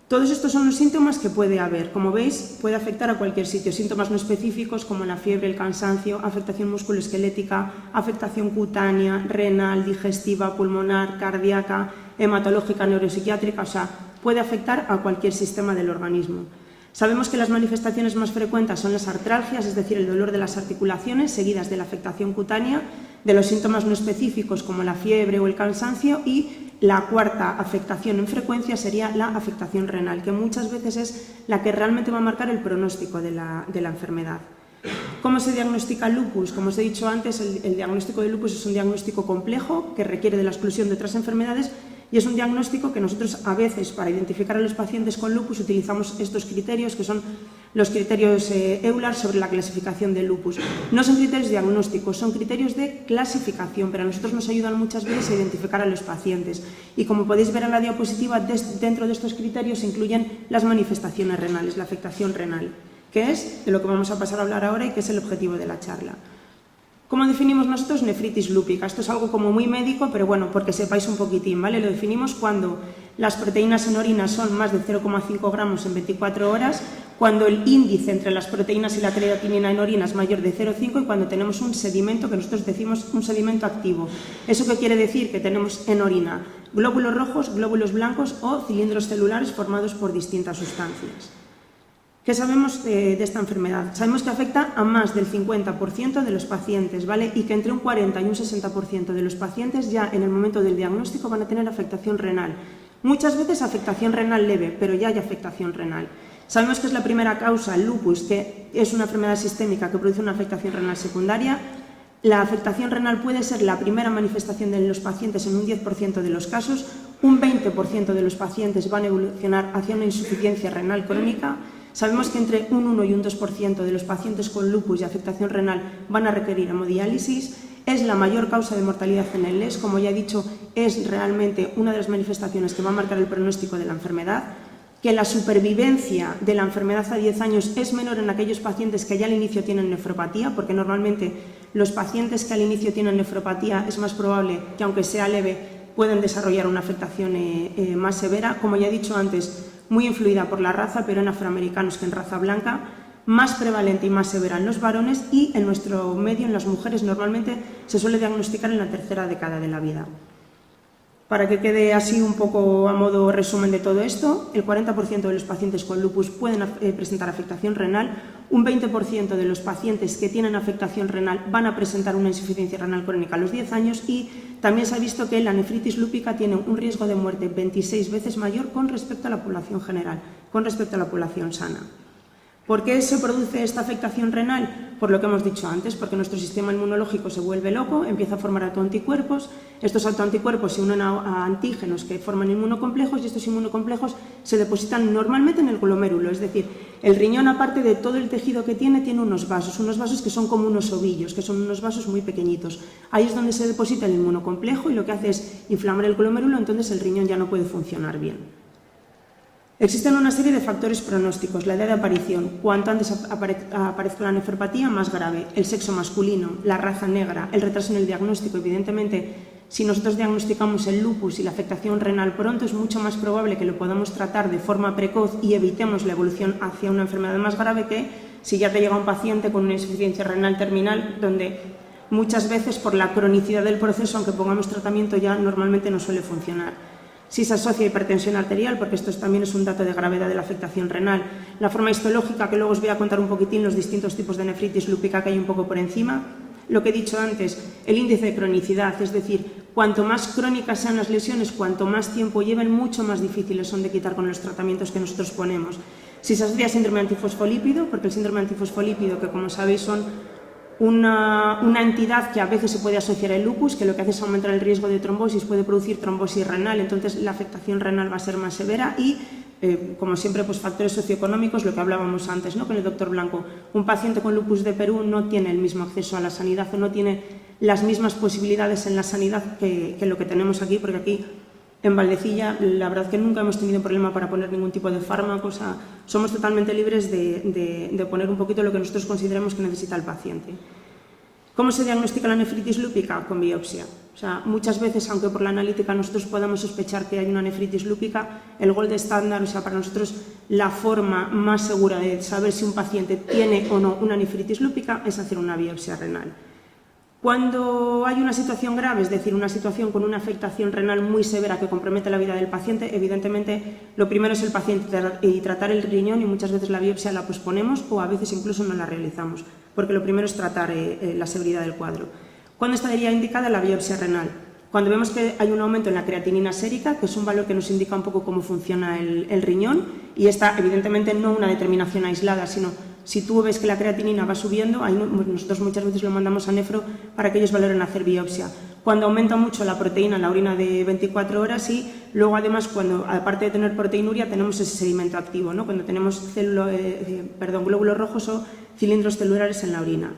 S4: Todos estos son los síntomas que puede haber. Como veis, puede afectar a cualquier sitio. Síntomas no específicos como la fiebre, el cansancio, afectación musculoesquelética, afectación cutánea, renal, digestiva, pulmonar, cardíaca, hematológica, neuropsiquiátrica, o sea, puede afectar a cualquier sistema del organismo. Sabemos que las manifestaciones más frecuentes son las artralgias, es decir, el dolor de las articulaciones, seguidas de la afectación cutánea, de los síntomas no específicos como la fiebre o el cansancio, y la cuarta afectación en frecuencia sería la afectación renal, que muchas veces es la que realmente va a marcar el pronóstico de la enfermedad. ¿Cómo se diagnostica el lupus? Como os he dicho antes, el diagnóstico de lupus es un diagnóstico complejo que requiere de la exclusión de otras enfermedades y es un diagnóstico que nosotros a veces para identificar a los pacientes con lupus utilizamos estos criterios que son los criterios EULAR sobre la clasificación del lupus. No son criterios diagnósticos, son criterios de clasificación, pero a nosotros nos ayudan muchas veces a identificar a los pacientes. Y como podéis ver en la diapositiva, dentro de estos criterios se incluyen las manifestaciones renales, la afectación renal, que es de lo que vamos a pasar a hablar ahora y que es el objetivo de la charla. ¿Cómo definimos nosotros nefritis lúpica? Esto es algo como muy médico, pero bueno, porque sepáis un poquitín, ¿vale? Lo definimos cuando las proteínas en orina son más de 0,5 gramos en 24 horas, cuando el índice entre las proteínas y la creatinina en orina es mayor de 0,5 y cuando tenemos un sedimento que nosotros decimos un sedimento activo. ¿Eso qué quiere decir? Que tenemos en orina glóbulos rojos, glóbulos blancos o cilindros celulares formados por distintas sustancias. ¿Qué sabemos de esta enfermedad? Sabemos que afecta a más del 50% de los pacientes, ¿vale? Y que entre un 40 y un 60% de los pacientes ya en el momento del diagnóstico van a tener afectación renal. Muchas veces afectación renal leve, pero ya hay afectación renal. Sabemos que es la primera causa, el lupus, que es una enfermedad sistémica que produce una afectación renal secundaria. La afectación renal puede ser la primera manifestación de los pacientes en un 10% de los casos. Un 20% de los pacientes van a evolucionar hacia una insuficiencia renal crónica. Sabemos que entre un 1 y un 2% de los pacientes con lupus y afectación renal van a requerir hemodiálisis. Es la mayor causa de mortalidad en el LES, como ya he dicho, es realmente una de las manifestaciones que va a marcar el pronóstico de la enfermedad. Que la supervivencia de la enfermedad a 10 años es menor en aquellos pacientes que ya al inicio tienen nefropatía, porque normalmente los pacientes que al inicio tienen nefropatía es más probable que, aunque sea leve, pueden desarrollar una afectación más severa. Como ya he dicho antes, muy influida por la raza, pero en afroamericanos que en raza blanca, más prevalente y más severa en los varones y en nuestro medio, en las mujeres, normalmente se suele diagnosticar en la tercera década de la vida. Para que quede así un poco a modo resumen de todo esto, el 40% de los pacientes con lupus pueden presentar afectación renal, un 20% de los pacientes que tienen afectación renal van a presentar una insuficiencia renal crónica a los 10 años y también se ha visto que la nefritis lúpica tiene un riesgo de muerte 26 veces mayor con respecto a la población general, con respecto a la población sana. ¿Por qué se produce esta afectación renal? Por lo que hemos dicho antes, porque nuestro sistema inmunológico se vuelve loco, empieza a formar autoanticuerpos, estos autoanticuerpos se unen a antígenos que forman inmunocomplejos y estos inmunocomplejos se depositan normalmente en el glomérulo, es decir, el riñón, aparte de todo el tejido que tiene unos vasos que son como unos ovillos, que son unos vasos muy pequeñitos. Ahí es donde se deposita el inmunocomplejo y lo que hace es inflamar el glomérulo, entonces el riñón ya no puede funcionar bien. Existen una serie de factores pronósticos, la edad de aparición, cuanto antes aparezca la nefropatía, más grave, el sexo masculino, la raza negra, el retraso en el diagnóstico. Evidentemente, si nosotros diagnosticamos el lupus y la afectación renal pronto, es mucho más probable que lo podamos tratar de forma precoz y evitemos la evolución hacia una enfermedad más grave que si ya te llega un paciente con una insuficiencia renal terminal, donde muchas veces por la cronicidad del proceso, aunque pongamos tratamiento, ya normalmente no suele funcionar. si se asocia a hipertensión arterial, porque esto también es un dato de gravedad de la afectación renal, la forma histológica, que luego os voy a contar un poquitín los distintos tipos de nefritis lúpica que hay un poco por encima, lo que he dicho antes, el índice de cronicidad, es decir, cuanto más crónicas sean las lesiones, cuanto más tiempo lleven, mucho más difíciles son de quitar con los tratamientos que nosotros ponemos. Si se asocia a síndrome antifosfolípido, porque el síndrome antifosfolípido, que como sabéis son una entidad que a veces se puede asociar al lupus, que lo que hace es aumentar el riesgo de trombosis, puede producir trombosis renal, entonces la afectación renal va a ser más severa y, como siempre, pues factores socioeconómicos, lo que hablábamos antes, ¿no?, con el doctor Blanco. Un paciente con lupus de Perú no tiene el mismo acceso a la sanidad o no tiene las mismas posibilidades en la sanidad que lo que tenemos aquí, porque aquí en Valdecilla la verdad que nunca hemos tenido problema para poner ningún tipo de fármaco, o sea, somos totalmente libres de poner un poquito lo que nosotros consideremos que necesita el paciente. ¿Cómo se diagnostica la nefritis lúpica? Con biopsia. O sea, muchas veces, aunque por la analítica nosotros podamos sospechar que hay una nefritis lúpica, el gold estándar, o sea, para nosotros la forma más segura de saber si un paciente tiene o no una nefritis lúpica es hacer una biopsia renal. Cuando hay una situación grave, es decir, una situación con una afectación renal muy severa que compromete la vida del paciente, evidentemente lo primero es el paciente y tratar el riñón, y muchas veces la biopsia la posponemos o a veces incluso no la realizamos, porque lo primero es tratar la severidad del cuadro. ¿Cuándo estaría indicada la biopsia renal? Cuando vemos que hay un aumento en la creatinina sérica, que es un valor que nos indica un poco cómo funciona el riñón, y esta evidentemente no una determinación aislada, sino si tú ves que la creatinina va subiendo, ahí nosotros muchas veces lo mandamos a nefro para que ellos valoren hacer biopsia. Cuando aumenta mucho la proteína en la orina de 24 horas y luego además cuando, aparte de tener proteinuria, tenemos ese sedimento activo, ¿no?, cuando tenemos glóbulos rojos o cilindros celulares en la orina.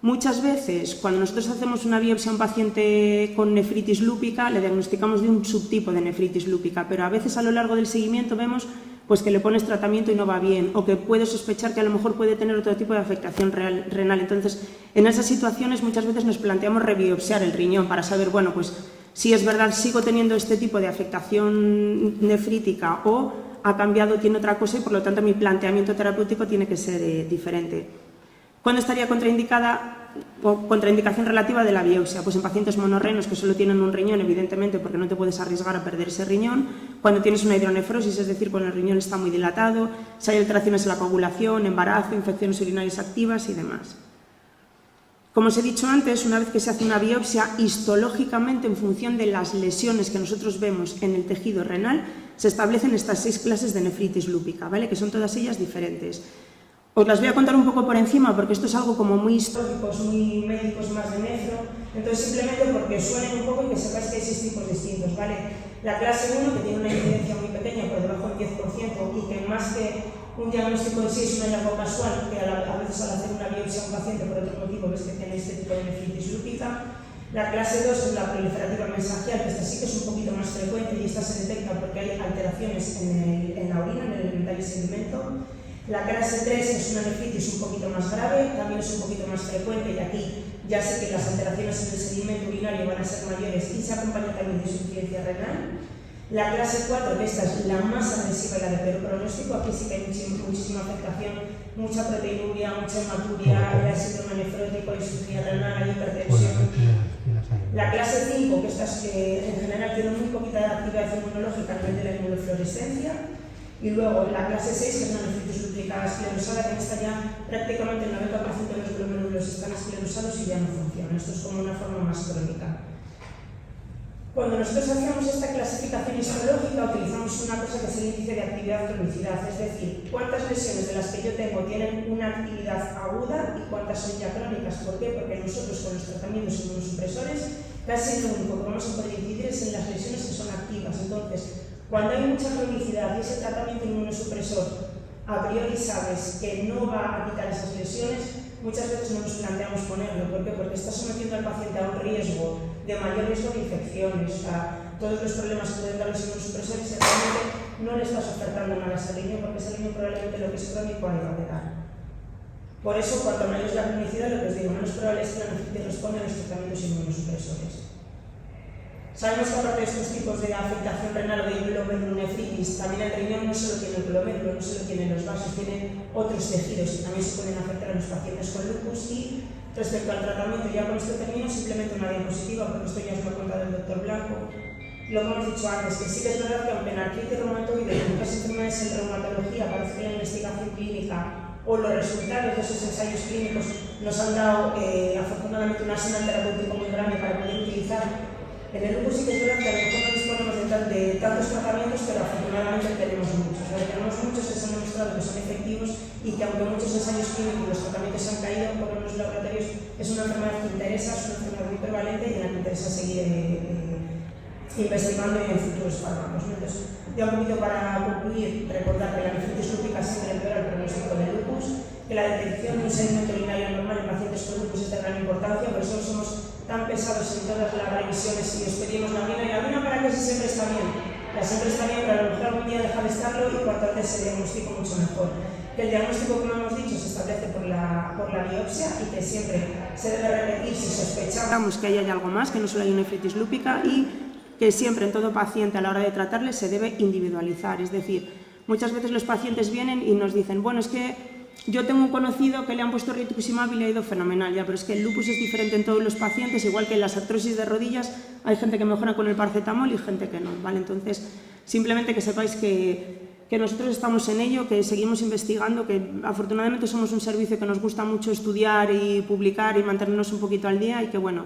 S4: Muchas veces, cuando nosotros hacemos una biopsia a un paciente con nefritis lúpica, le diagnosticamos de un subtipo de nefritis lúpica, pero a veces a lo largo del seguimiento vemos pues que le pones tratamiento y no va bien, o que puedes sospechar que a lo mejor puede tener otro tipo de afectación renal. Entonces, en esas situaciones muchas veces nos planteamos rebiopsiar el riñón para saber, bueno, pues si es verdad sigo teniendo este tipo de afectación nefrítica o ha cambiado, tiene otra cosa y por lo tanto mi planteamiento terapéutico tiene que ser diferente. ¿Cuándo estaría contraindicada o contraindicación relativa de la biopsia? Pues en pacientes monorrenos que solo tienen un riñón, evidentemente, porque no te puedes arriesgar a perder ese riñón. Cuando tienes una hidronefrosis, es decir, cuando el riñón está muy dilatado, si hay alteraciones en la coagulación, embarazo, infecciones urinarias activas y demás. Como os he dicho antes, una vez que se hace una biopsia, histológicamente, en función de las lesiones que nosotros vemos en el tejido renal, se establecen estas 6 clases de nefritis lúpica, ¿vale?, que son todas ellas diferentes. Os las voy a contar un poco por encima porque esto es algo como muy históricos, muy médicos más de nefro, entonces simplemente porque suenen un poco y que sepáis que hay 6 tipos distintos, ¿vale? La clase 1, que tiene una incidencia muy pequeña, por debajo del 10%, y que más que un diagnóstico en sí es un hallazgo casual, que a veces al hacer una biopsia a un paciente por otro motivo ves que tiene este tipo de nefritis lúpica. La clase 2 es la proliferativa mensagial, que esta sí que es un poquito más frecuente y esta se detecta porque hay alteraciones en la orina, en el elemental y sedimento. La clase 3 es una nefritis un poquito más grave, también es un poquito más frecuente y aquí ya sé que las alteraciones en el sedimento urinario van a ser mayores y se acompaña también de insuficiencia renal. La clase 4, que esta es la más agresiva y la de peor pronóstico, aquí sí que hay muchísima afectación, mucha proteinuria, mucha hematuria, el síndrome nefrótico, insuficiencia renal, hipertensión. La clase 5, que esta es que en general tiene muy poquita actividad inmunológica a nivel de la inmunofluorescencia. Y luego la clase 6, que es la nefritis lúpica esclerosada, que en esta ya prácticamente el 90% de los glomérulos están esclerosados y ya no funciona. Esto es como una forma más crónica. Cuando nosotros hacíamos esta clasificación histológica utilizamos una cosa que es el índice de actividad-cronicidad, es decir, cuántas lesiones de las que yo tengo tienen una actividad aguda y cuántas son ya crónicas. ¿Por qué? Porque nosotros con los tratamientos inmunosupresores casi lo único que vamos a poder incidir es en las lesiones que son activas. Entonces, cuando hay mucha cronicidad y ese tratamiento inmunosupresor a priori sabes que no va a quitar esas lesiones, muchas veces no nos planteamos ponerlo. ¿Por qué? Porque estás sometiendo al paciente a un riesgo de mayor riesgo de infecciones, o sea, todos los problemas que pueden dar los inmunosupresores y realmente no le estás ofertando nada a ese niño porque ese niño probablemente lo que es crónico ahí va a quedar. Por eso, cuanto mayor es la cronicidad, lo que os digo, menos probable es que la nefritis responda a los tratamientos inmunosupresores. Sabemos que aparte de estos tipos de afectación renal o de glomerulonefritis, también el riñón no solo tiene el glomérulo, no solo tiene los vasos, tiene otros tejidos y también se pueden afectar a los pacientes con lupus. Y respecto al tratamiento, ya con esto termino, simplemente una diapositiva, porque esto ya os lo ha contado el doctor Blanco. lo que hemos dicho antes, que sí que es verdad que aunque en artritis reumatoide y en otras enfermedades en reumatología parece que la investigación clínica o los resultados de esos ensayos clínicos nos han dado afortunadamente un arsenal terapéutico muy grande para poder utilizar. En el lupus sí que es verdad que a lo mejor no disponemos de tantos tratamientos, pero afortunadamente tenemos muchos. Tenemos muchos que se han demostrado que son efectivos y que aunque muchos ensayos clínicos y los tratamientos se han caído por los laboratorios, es una enfermedad que interesa, es una enfermedad muy prevalente y en la que interesa seguir investigando en futuros fármacos. Entonces, ya un poquito para concluir, recordar que la nefritis lúpica siempre empeora el pronóstico del lupus, que la detección de un sedimento urinario normal en pacientes con lupus es de gran importancia, por eso somos tan pesados en todas las revisiones y os pedimos la mina para que siempre está bien. La siempre está bien, pero a lo mejor algún día deja de estarlo y cuanto antes se diagnostica mucho mejor. Que el diagnóstico, como hemos dicho, se establece por la biopsia y que siempre se debe repetir si sospechamos que hay algo más, que no solo hay una nefritis lúpica, y que siempre en todo paciente a la hora de tratarle se debe individualizar. Es decir, muchas veces los pacientes vienen y nos dicen, bueno, es que yo tengo un conocido que le han puesto rituximab y le ha ido fenomenal, ya, pero es que el lupus es diferente en todos los pacientes, igual que en las artrosis de rodillas hay gente que mejora con el paracetamol y gente que no, ¿vale? Entonces, simplemente que sepáis que nosotros estamos en ello, que seguimos investigando, que afortunadamente somos un servicio que nos gusta mucho estudiar y publicar y mantenernos un poquito al día y que, bueno,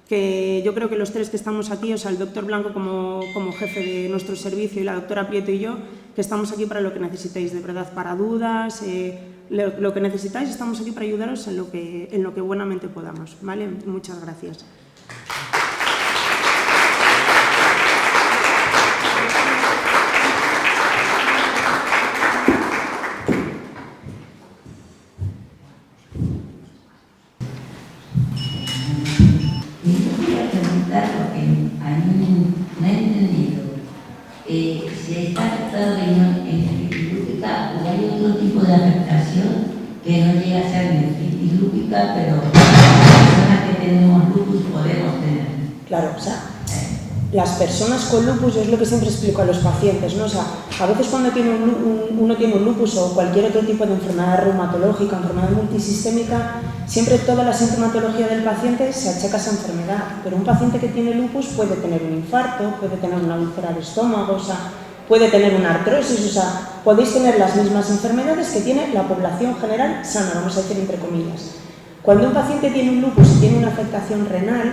S4: que yo creo que los tres que estamos aquí, o sea, el doctor Blanco como jefe de nuestro servicio y la doctora Prieto y yo, que estamos aquí para lo que necesitéis, de verdad, para dudas, lo que necesitáis, estamos aquí para ayudaros en lo que buenamente podamos, ¿vale? Muchas gracias.
S1: Porque a mí no he entendido si está afectado en nefritis lúpica o hay otro tipo de afectación que no llega a ser nefritis lúpica, pero las personas que tenemos lupus podemos tener.
S4: Claro, o sea, las personas con lupus, yo es lo que siempre explico a los pacientes, ¿no? O sea, a veces cuando uno tiene un lupus o cualquier otro tipo de enfermedad reumatológica, enfermedad multisistémica, siempre toda la sintomatología del paciente se achaca a esa enfermedad, pero un paciente que tiene lupus puede tener un infarto, puede tener una úlcera de estómago, o sea, puede tener una artrosis, o sea, podéis tener las mismas enfermedades que tiene la población general sana, vamos a decir entre comillas. Cuando un paciente tiene un lupus y tiene una afectación renal,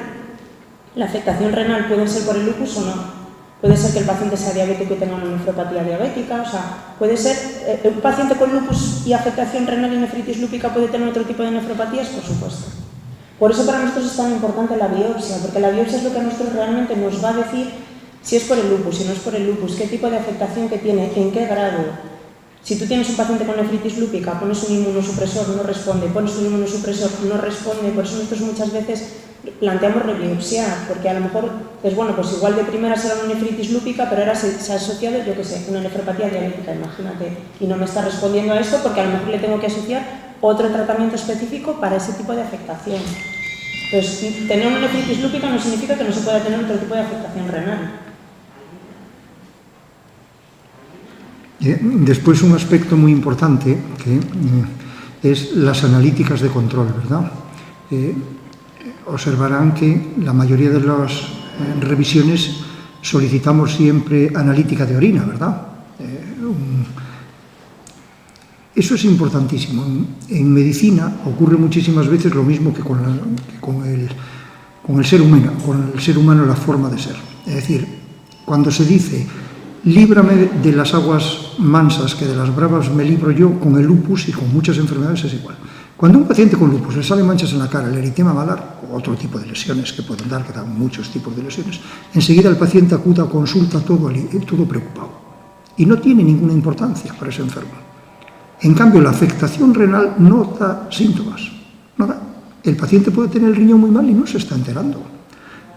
S4: la afectación renal puede ser por el lupus o no. Puede ser que el paciente sea diabético y tenga una nefropatía diabética, o sea, puede ser, un paciente con lupus y afectación renal y nefritis lúpica puede tener otro tipo de nefropatías, por supuesto. Por eso para nosotros es tan importante la biopsia, porque la biopsia es lo que a nosotros realmente nos va a decir si es por el lupus, si no es por el lupus, qué tipo de afectación que tiene, en qué grado. Si tú tienes un paciente con nefritis lúpica, pones un inmunosupresor, no responde, pones un inmunosupresor, no responde, por eso nosotros muchas veces planteamos rebiopsiar, porque a lo mejor es bueno, pues igual de primera será una nefritis lúpica, pero ahora se ha asociado, yo qué sé, una nefropatía diabética, imagínate, y no me está respondiendo a esto porque a lo mejor le tengo que asociar otro tratamiento específico para ese tipo de afectación. Entonces, tener una nefritis lúpica no significa que no se pueda tener otro tipo de afectación renal.
S3: Después un aspecto muy importante que es las analíticas de control, ¿verdad? Observarán que la mayoría de las revisiones solicitamos siempre analítica de orina, ¿verdad? Eso es importantísimo. En medicina ocurre muchísimas veces lo mismo que con el ser humano, la forma de ser. Es decir, cuando se dice líbrame de las aguas mansas, que de las bravas me libro yo, con el lupus y con muchas enfermedades es igual. Cuando a un paciente con lupus le salen manchas en la cara, el eritema malar, o otro tipo de lesiones que pueden dar, que dan muchos tipos de lesiones, enseguida el paciente acude a consulta todo preocupado. Y no tiene ninguna importancia para ese enfermo. En cambio, la afectación renal no da síntomas. No da. El paciente puede tener el riñón muy mal y no se está enterando.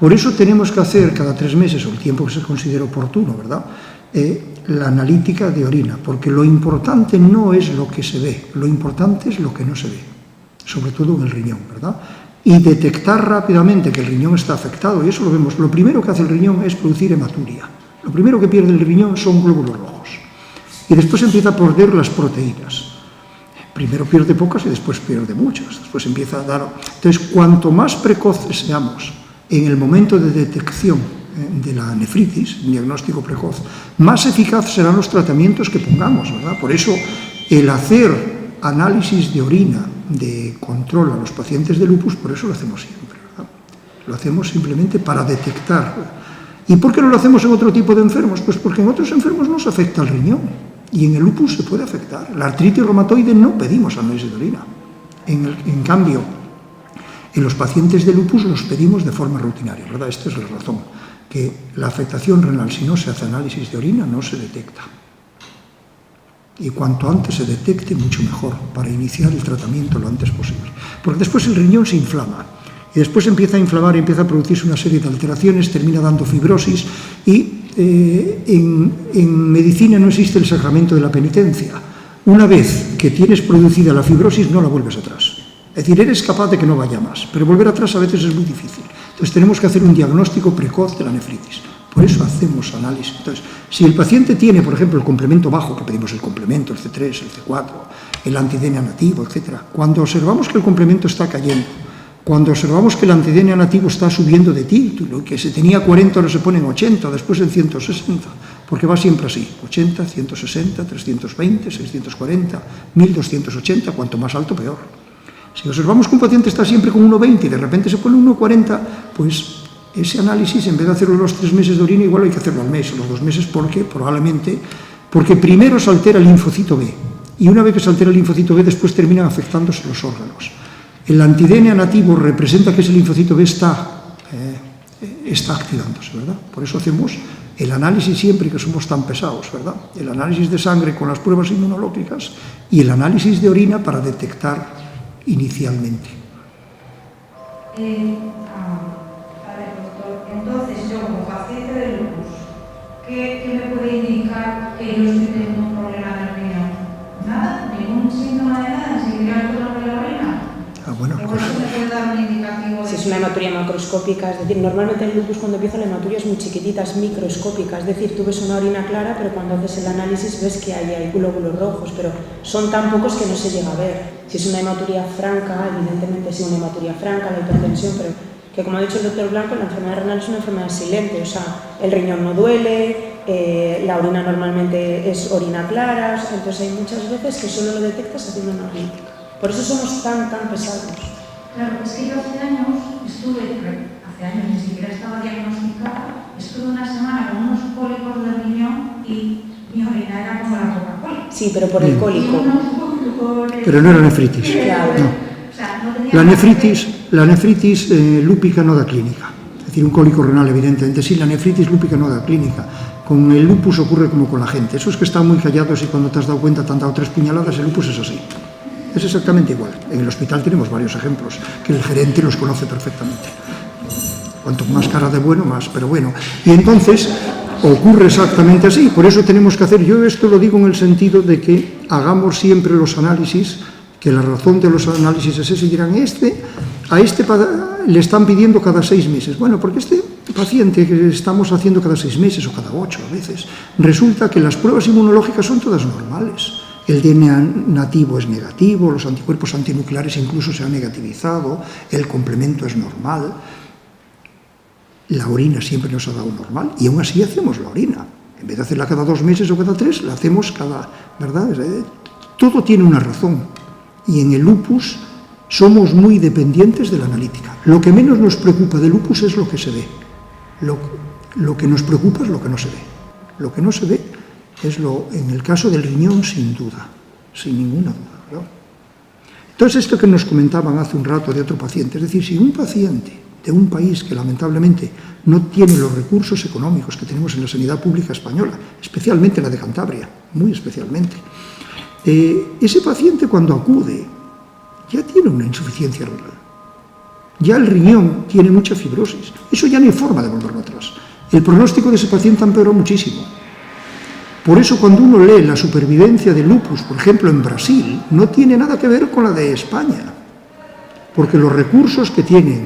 S3: Por eso tenemos que hacer cada 3 meses, o el tiempo que se considere oportuno, ¿verdad?, la analítica de orina, porque lo importante no es lo que se ve, lo importante es lo que no se ve, sobre todo en el riñón, ¿verdad? Y detectar rápidamente que el riñón está afectado, y eso lo vemos. Lo primero que hace el riñón es producir hematuria. Lo primero que pierde el riñón son glóbulos rojos. Y después empieza a perder las proteínas. Primero pierde pocas y después pierde muchas. Después empieza a dar... Entonces, cuanto más precoces seamos en el momento de detección de la nefritis, un diagnóstico precoz, más eficaz serán los tratamientos que pongamos, ¿verdad? Por eso, el hacer análisis de orina de control a los pacientes de lupus, por eso lo hacemos siempre, ¿verdad? Lo hacemos simplemente para detectar. ¿Y por qué no lo hacemos en otro tipo de enfermos? Pues porque en otros enfermos no se afecta el riñón y en el lupus se puede afectar. La artritis reumatoide no pedimos análisis de orina. En cambio, en los pacientes de lupus los pedimos de forma rutinaria, ¿verdad? Esta es la razón, que la afectación renal, si no se hace análisis de orina, no se detecta. Y cuanto antes se detecte, mucho mejor, para iniciar el tratamiento lo antes posible. Porque después el riñón se inflama, y después empieza a inflamar y empieza a producirse una serie de alteraciones, termina dando fibrosis, y en medicina no existe el sacramento de la penitencia. Una vez que tienes producida la fibrosis, no la vuelves atrás. Es decir, eres capaz de que no vaya más, pero volver atrás a veces es muy difícil. Entonces tenemos que hacer un diagnóstico precoz de la nefritis. Por eso hacemos análisis. Entonces, si el paciente tiene, por ejemplo, el complemento bajo, que pedimos el complemento, el C3, el C4, el anti-DNA nativo, etc., cuando observamos que el complemento está cayendo, cuando observamos que el anti-DNA nativo está subiendo de título, que se tenía 40, ahora se pone en 80, después en 160, porque va siempre así, 80, 160, 320, 640, 1280, cuanto más alto, peor. Si observamos que un paciente está siempre con 1,20 y de repente se pone 1,40, pues ese análisis, en vez de hacerlo los 3 meses de orina, igual hay que hacerlo al mes o los 2 meses, porque primero se altera el linfocito B, y una vez que se altera el linfocito B, después terminan afectándose los órganos. El anti-DNA nativo representa que ese linfocito B está activándose, ¿verdad? Por eso hacemos el análisis siempre, que somos tan pesados, ¿verdad? El análisis de sangre con las pruebas inmunológicas y el análisis de orina para detectar inicialmente.
S5: A ver, doctor, entonces yo como paciente de lupus, ¿qué me puede indicar que yo estoy teniendo un problema del riñón? ¿Nada? ¿Ningún síntoma de nada? ¿Si quería algo de la orina?
S3: Bueno, pues,
S5: ¿eso me puede dar un indicativo?
S4: Si es una hematuria macroscópica, es decir, normalmente en lupus cuando empieza la hematuria es muy chiquitita, es microscópica, es decir, tú ves una orina clara, pero cuando haces el análisis ves que hay glóbulos rojos, pero son tan pocos que no se llega a ver. Si es una hematuria franca, evidentemente sí, una hematuria franca, la hipertensión, pero que como ha dicho el doctor Blanco, la enfermedad renal es una enfermedad silente, o sea, el riñón no duele, la orina normalmente es orina clara, entonces hay muchas veces que solo lo detectas haciendo una analítica. Por eso somos tan pesados.
S5: Claro, es que yo hace años ni siquiera estaba diagnosticada, estuve una semana con unos cólicos del riñón y mi orina era como la Coca-Cola.
S4: Sí, pero por el cólico.
S3: pero no era nefritis.
S4: Claro.
S3: No.
S5: O sea, no tenía
S3: La nefritis lúpica no da clínica. Es decir, un cólico renal, evidentemente sí, la nefritis lúpica no da clínica. Con el lupus ocurre como con la gente. Esos que están muy callados y cuando te has dado cuenta te han dado 3 puñaladas, el lupus es así. Es exactamente igual. En el hospital tenemos varios ejemplos, que el gerente los conoce perfectamente. Cuanto más cara de bueno, más, pero bueno. Y entonces ocurre exactamente así. Por eso tenemos que hacer, yo esto lo digo en el sentido de que hagamos siempre los análisis, que la razón de los análisis es ese, y dirán, a este le están pidiendo cada 6 meses. Bueno, porque este paciente que estamos haciendo cada 6 meses o cada 8 a veces, resulta que las pruebas inmunológicas son todas normales. El DNA nativo es negativo, los anticuerpos antinucleares incluso se han negativizado, el complemento es normal, la orina siempre nos ha dado normal y aún así hacemos la orina. En vez de hacerla cada 2 meses o cada 3, la hacemos cada, ¿verdad? Todo tiene una razón y en el lupus somos muy dependientes de la analítica. Lo que menos nos preocupa del lupus es lo que se ve. Lo que nos preocupa es lo que no se ve. Lo que no se ve es en el caso del riñón, sin duda, sin ninguna duda, ¿no? Entonces, esto que nos comentaban hace un rato de otro paciente, es decir, si un paciente de un país que lamentablemente no tiene los recursos económicos que tenemos en la sanidad pública española, especialmente la de Cantabria, muy especialmente, ese paciente cuando acude ya tiene una insuficiencia renal, ya el riñón tiene mucha fibrosis, eso ya no hay forma de volverlo atrás. El pronóstico de ese paciente empeoró muchísimo. Por eso cuando uno lee la supervivencia de lupus, por ejemplo en Brasil, no tiene nada que ver con la de España, porque los recursos que tienen,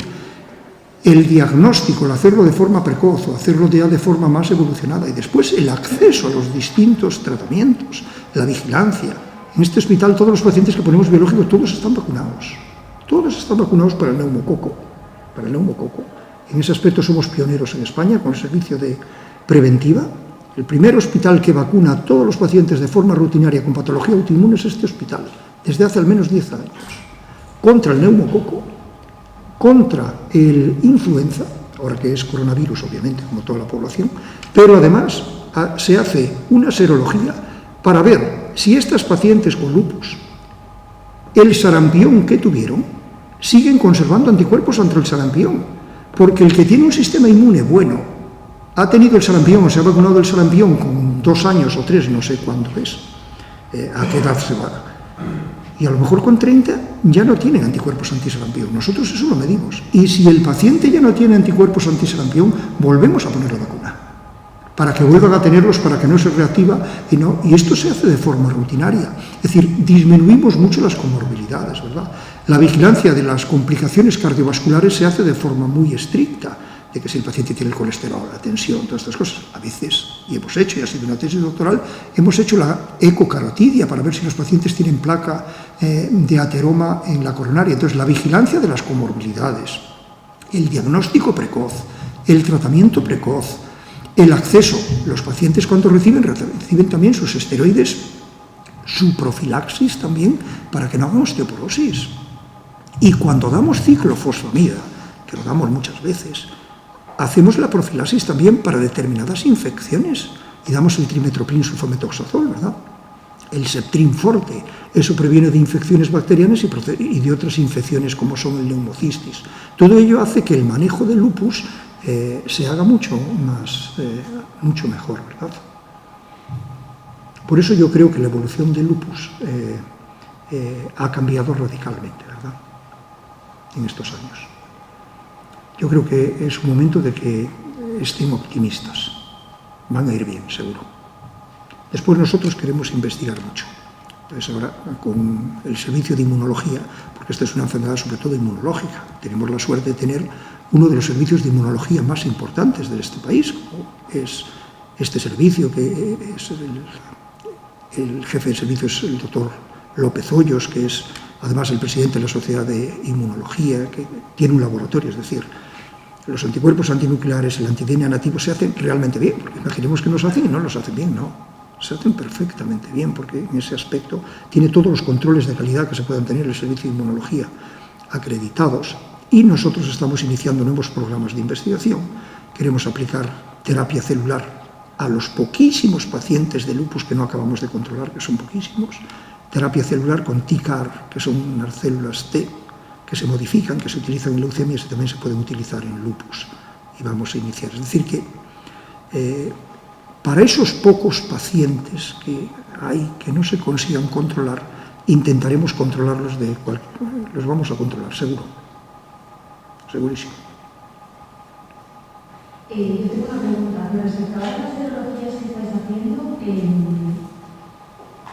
S3: el diagnóstico, el hacerlo de forma precoz o hacerlo ya de forma más evolucionada y después el acceso a los distintos tratamientos, la vigilancia. En este hospital todos los pacientes que ponemos biológicos, todos están vacunados para el neumococo, En ese aspecto somos pioneros en España con el servicio de preventiva. El primer hospital que vacuna a todos los pacientes de forma rutinaria con patología autoinmune es este hospital, desde hace al menos 10 años, contra el neumococo, contra el influenza, ahora que es coronavirus, obviamente, como toda la población, pero además se hace una serología para ver si estas pacientes con lupus, el sarampión que tuvieron, siguen conservando anticuerpos ante el sarampión, porque el que tiene un sistema inmune bueno, ha tenido el sarampión o se ha vacunado del sarampión con 2 años o 3, no sé cuándo es, a qué edad se va. Y a lo mejor con 30 ya no tienen anticuerpos antisarampión. Nosotros eso lo medimos. Y si el paciente ya no tiene anticuerpos antisarampión, volvemos a poner la vacuna, para que vuelvan a tenerlos, para que no se reactiva. Y esto se hace de forma rutinaria. Es decir, disminuimos mucho las comorbilidades, ¿verdad? La vigilancia de las complicaciones cardiovasculares se hace de forma muy estricta, de que si el paciente tiene el colesterol, la tensión, todas estas cosas. A veces, y hemos hecho, y ha sido una tesis doctoral, hemos hecho la ecocarotidia para ver si los pacientes tienen placa de ateroma en la coronaria. Entonces, la vigilancia de las comorbilidades, el diagnóstico precoz, el tratamiento precoz, el acceso. Los pacientes cuando reciben también sus esteroides, su profilaxis también, para que no hagan osteoporosis. Y cuando damos ciclofosfamida, que lo damos muchas veces, hacemos la profilaxis también para determinadas infecciones y damos el trimetoprim sulfametoxazol, ¿verdad? El Septrin forte, eso previene de infecciones bacterianas y de otras infecciones como son el neumocistis. Todo ello hace que el manejo del lupus se haga mucho mejor, ¿verdad? Por eso yo creo que la evolución del lupus ha cambiado radicalmente, ¿verdad? En estos años. Yo creo que es un momento de que estén optimistas. Van a ir bien, seguro. Después nosotros queremos investigar mucho. Entonces ahora con el servicio de inmunología, porque esta es una enfermedad sobre todo inmunológica, tenemos la suerte de tener uno de los servicios de inmunología más importantes de este país, como es este servicio, que es el jefe de servicio es el doctor López Hoyos, que es además el presidente de la Sociedad de Inmunología, que tiene un laboratorio, es decir, los anticuerpos antinucleares, el anti-DNA nativo se hacen realmente bien, porque imaginemos que no se hacen y no los hacen bien, no, se hacen perfectamente bien, porque en ese aspecto tiene todos los controles de calidad que se puedan tener el servicio de inmunología acreditados, y nosotros estamos iniciando nuevos programas de investigación. Queremos aplicar terapia celular a los poquísimos pacientes de lupus que no acabamos de controlar, que son poquísimos, terapia celular con TCAR, que son unas células T que se modifican, que se utilizan en leucemias y también se pueden utilizar en lupus. Y vamos a iniciar. Es decir, que para esos pocos pacientes que hay que no se consigan controlar, intentaremos controlarlos los vamos a controlar, seguro. Segurísimo.
S6: Yo tengo una pregunta. Respecto a las serologías que estáis haciendo,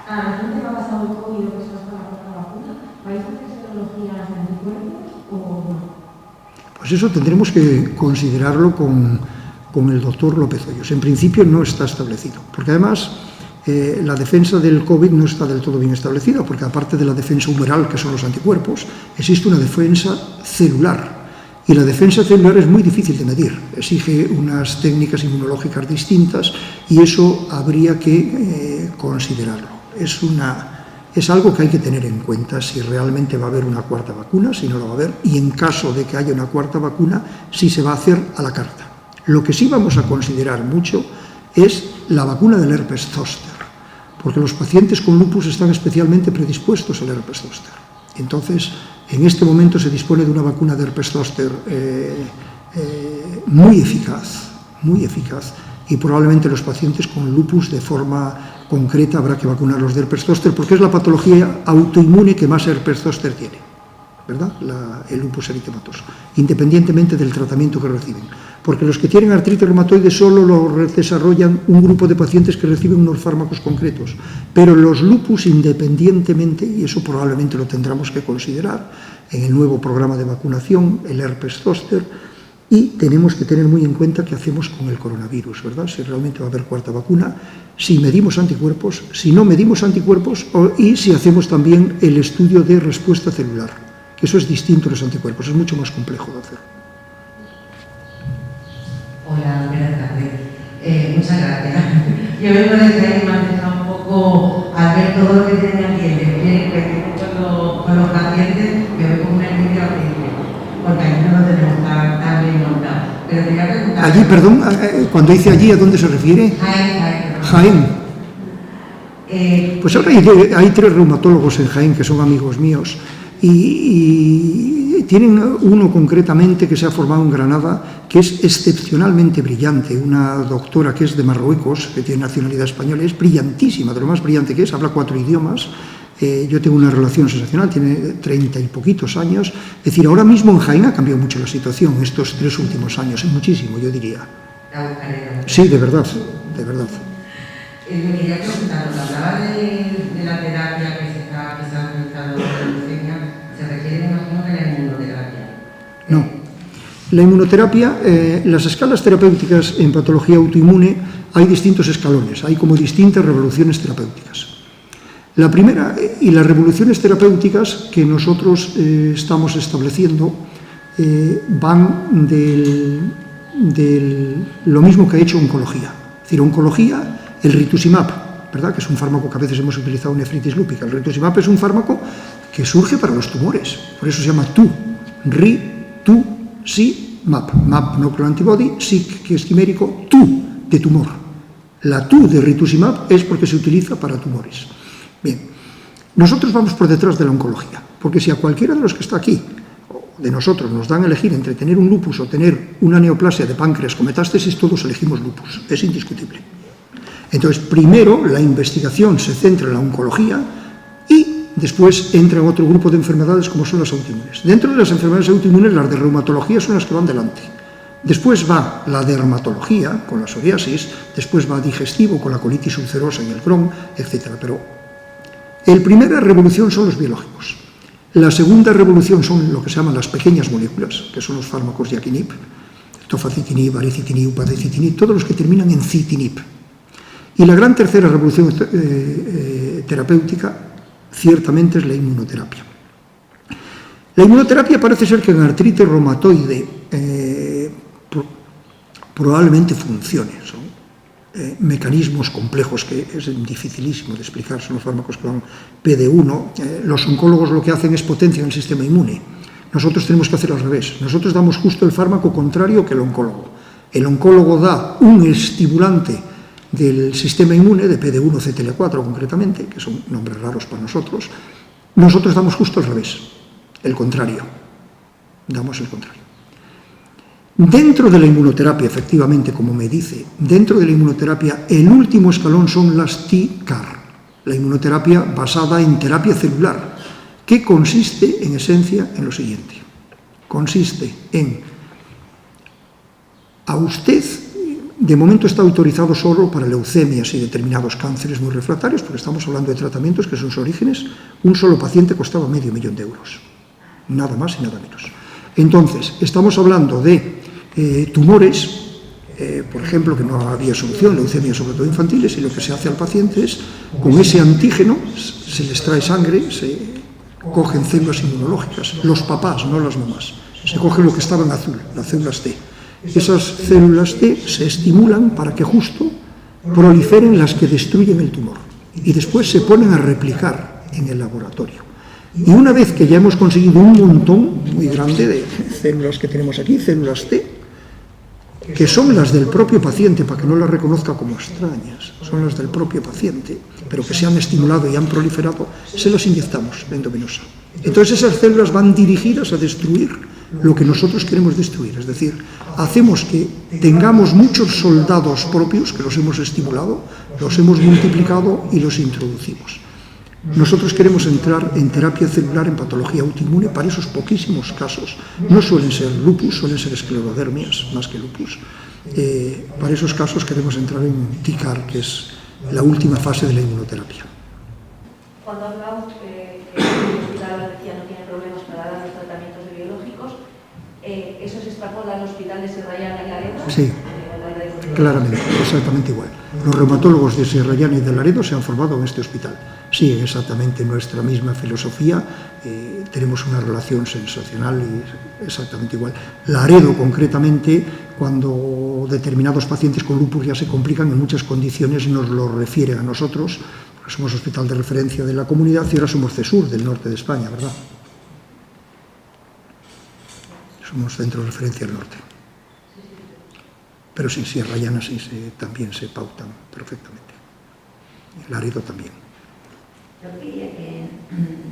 S6: a la gente que ha pasado el COVID o que se va con la vacuna, ¿vais a hacer serologías de anticuerpos o no?
S3: Pues eso tendremos que considerarlo con el doctor López Hoyos. En principio no está establecido, porque además la defensa del COVID no está del todo bien establecida, porque aparte de la defensa humoral, que son los anticuerpos, existe una defensa celular. Y la defensa celular es muy difícil de medir, exige unas técnicas inmunológicas distintas y eso habría que considerarlo. Es algo que hay que tener en cuenta si realmente va a haber una cuarta vacuna, si no la va a haber, y en caso de que haya una cuarta vacuna, si se va a hacer a la carta. Lo que sí vamos a considerar mucho es la vacuna del herpes zóster, porque los pacientes con lupus están especialmente predispuestos al herpes zóster. Entonces, en este momento se dispone de una vacuna de herpes zóster muy eficaz, y probablemente los pacientes con lupus de forma concreta habrá que vacunarlos de herpes zóster, porque es la patología autoinmune que más herpes zóster tiene, ¿verdad? El lupus eritematoso, independientemente del tratamiento que reciben. Porque los que tienen artritis reumatoide solo lo desarrollan un grupo de pacientes que reciben unos fármacos concretos, pero los lupus independientemente, y eso probablemente lo tendremos que considerar en el nuevo programa de vacunación, el herpes zóster, y tenemos que tener muy en cuenta qué hacemos con el coronavirus, ¿verdad? Si realmente va a haber cuarta vacuna, si medimos anticuerpos, si no medimos anticuerpos, y si hacemos también el estudio de respuesta celular, que eso es distinto a los anticuerpos, es mucho más complejo de hacer.
S7: Hola, buenas tardes. Muchas gracias. Yo vengo desde ahí, me ha empezado un poco a ver todo lo que tiene aquí el despliegue con los pacientes, me veo como una envidia horrible, porque aquí no lo tenemos tan bien montado. Pero quería preguntar...
S3: Allí, perdón, cuando dice allí, ¿a dónde se refiere? Jaén. Pues ahora hay 3 reumatólogos en Jaén que son amigos míos y tienen uno concretamente que se ha formado en Granada que es excepcionalmente brillante, una doctora que es de Marruecos, que tiene nacionalidad española, es brillantísima, de lo más brillante que es, habla 4 idiomas. Yo tengo una relación sensacional, tiene 30 y poquitos años. Es decir, ahora mismo en Jaén ha cambiado mucho la situación estos 3 últimos años, muchísimo, yo diría. Sí, de verdad, de verdad.
S7: Me quería preguntar, cuando hablaba de la terapia que se está utilizando en la leucemia, ¿se refiere, me imagino, que la inmunoterapia?
S3: No. La inmunoterapia, las escalas terapéuticas en patología autoinmune hay distintos escalones, hay como distintas revoluciones terapéuticas. La primera y las revoluciones terapéuticas que nosotros estamos estableciendo van de lo mismo que ha hecho oncología. Es decir, oncología, el rituximab, ¿verdad?, que es un fármaco que a veces hemos utilizado en nefritis lúpica. El rituximab es un fármaco que surge para los tumores, por eso se llama rituximab, mab monoclonal antibody, SIC, que es quimérico, de tumor. La de rituximab es porque se utiliza para tumores. Bien, nosotros vamos por detrás de la oncología, porque si a cualquiera de los que está aquí, de nosotros, nos dan a elegir entre tener un lupus o tener una neoplasia de páncreas con metástasis, todos elegimos lupus, es indiscutible. Entonces, primero la investigación se centra en la oncología y después entra otro grupo de enfermedades como son las autoinmunes. Dentro de las enfermedades autoinmunes, las de reumatología son las que van delante. Después va la dermatología, con la psoriasis, después va digestivo, con la colitis ulcerosa y el Crohn, etc. Pero la primera revolución son los biológicos. La segunda revolución son lo que se llaman las pequeñas moléculas, que son los fármacos yaquinib, tofacitinib, baricitinib, upadacitinib, todos los que terminan en citinib. Y la gran tercera revolución terapéutica, ciertamente, es la inmunoterapia. La inmunoterapia parece ser que en artritis reumatoide probablemente funcione. Son mecanismos complejos que es dificilísimo de explicar, son los fármacos que van PD1. Los oncólogos lo que hacen es potenciar el sistema inmune. Nosotros tenemos que hacer al revés. Nosotros damos justo el fármaco contrario que el oncólogo. El oncólogo da un estimulante del sistema inmune, de PD1, CTLA4 concretamente, que son nombres raros para nosotros. Nosotros damos justo al revés, el contrario. Damos el contrario. Dentro de la inmunoterapia, efectivamente, como me dice, dentro de la inmunoterapia, el último escalón son las TCAR, la inmunoterapia basada en terapia celular, que consiste, en esencia, en lo siguiente. Consiste en, a usted, de momento está autorizado solo para leucemias y determinados cánceres muy refractarios, porque estamos hablando de tratamientos que son sus orígenes, un solo paciente costaba $500,000 euros, nada más y nada menos. Entonces, estamos hablando de tumores, por ejemplo, que no había solución, leucemias sobre todo infantiles, y lo que se hace al paciente es, con ese antígeno, se les trae sangre, se cogen células inmunológicas, los papás, no las mamás, se coge lo que estaba en azul, las células T. Esas células T se estimulan para que justo proliferen las que destruyen el tumor, y después se ponen a replicar en el laboratorio. Y una vez que ya hemos conseguido un montón muy grande de células que tenemos aquí, células T, que son las del propio paciente, para que no las reconozca como extrañas, son las del propio paciente, pero que se han estimulado y han proliferado, se las inyectamos endovenosa. Entonces esas células van dirigidas a destruir lo que nosotros queremos destruir, es decir, hacemos que tengamos muchos soldados propios que los hemos estimulado, los hemos multiplicado y los introducimos. Nosotros queremos entrar en terapia celular en patología autoinmune para esos poquísimos casos. No suelen ser lupus, suelen ser esclerodermias más que lupus. Para esos casos queremos entrar en TCAR, que es la última fase de la inmunoterapia.
S8: Cuando hablamos que el hospital decía no tiene problemas para dar los tratamientos de biológicos, ¿eso se extrapola al hospital de Serrallana y Laredo?
S3: Sí, claramente, exactamente igual. Los reumatólogos de Serrallana y de Laredo se han formado en este hospital. Siguen exactamente nuestra misma filosofía, tenemos una relación sensacional y exactamente igual. Laredo, concretamente, cuando determinados pacientes con lupus ya se complican, en muchas condiciones nos lo refieren a nosotros, porque somos hospital de referencia de la comunidad y ahora somos CESUR del norte de España, ¿verdad? Somos centro de referencia del norte. Pero sí, Sierra Llana sí también se pautan perfectamente. El Laredo también.
S1: Yo quería que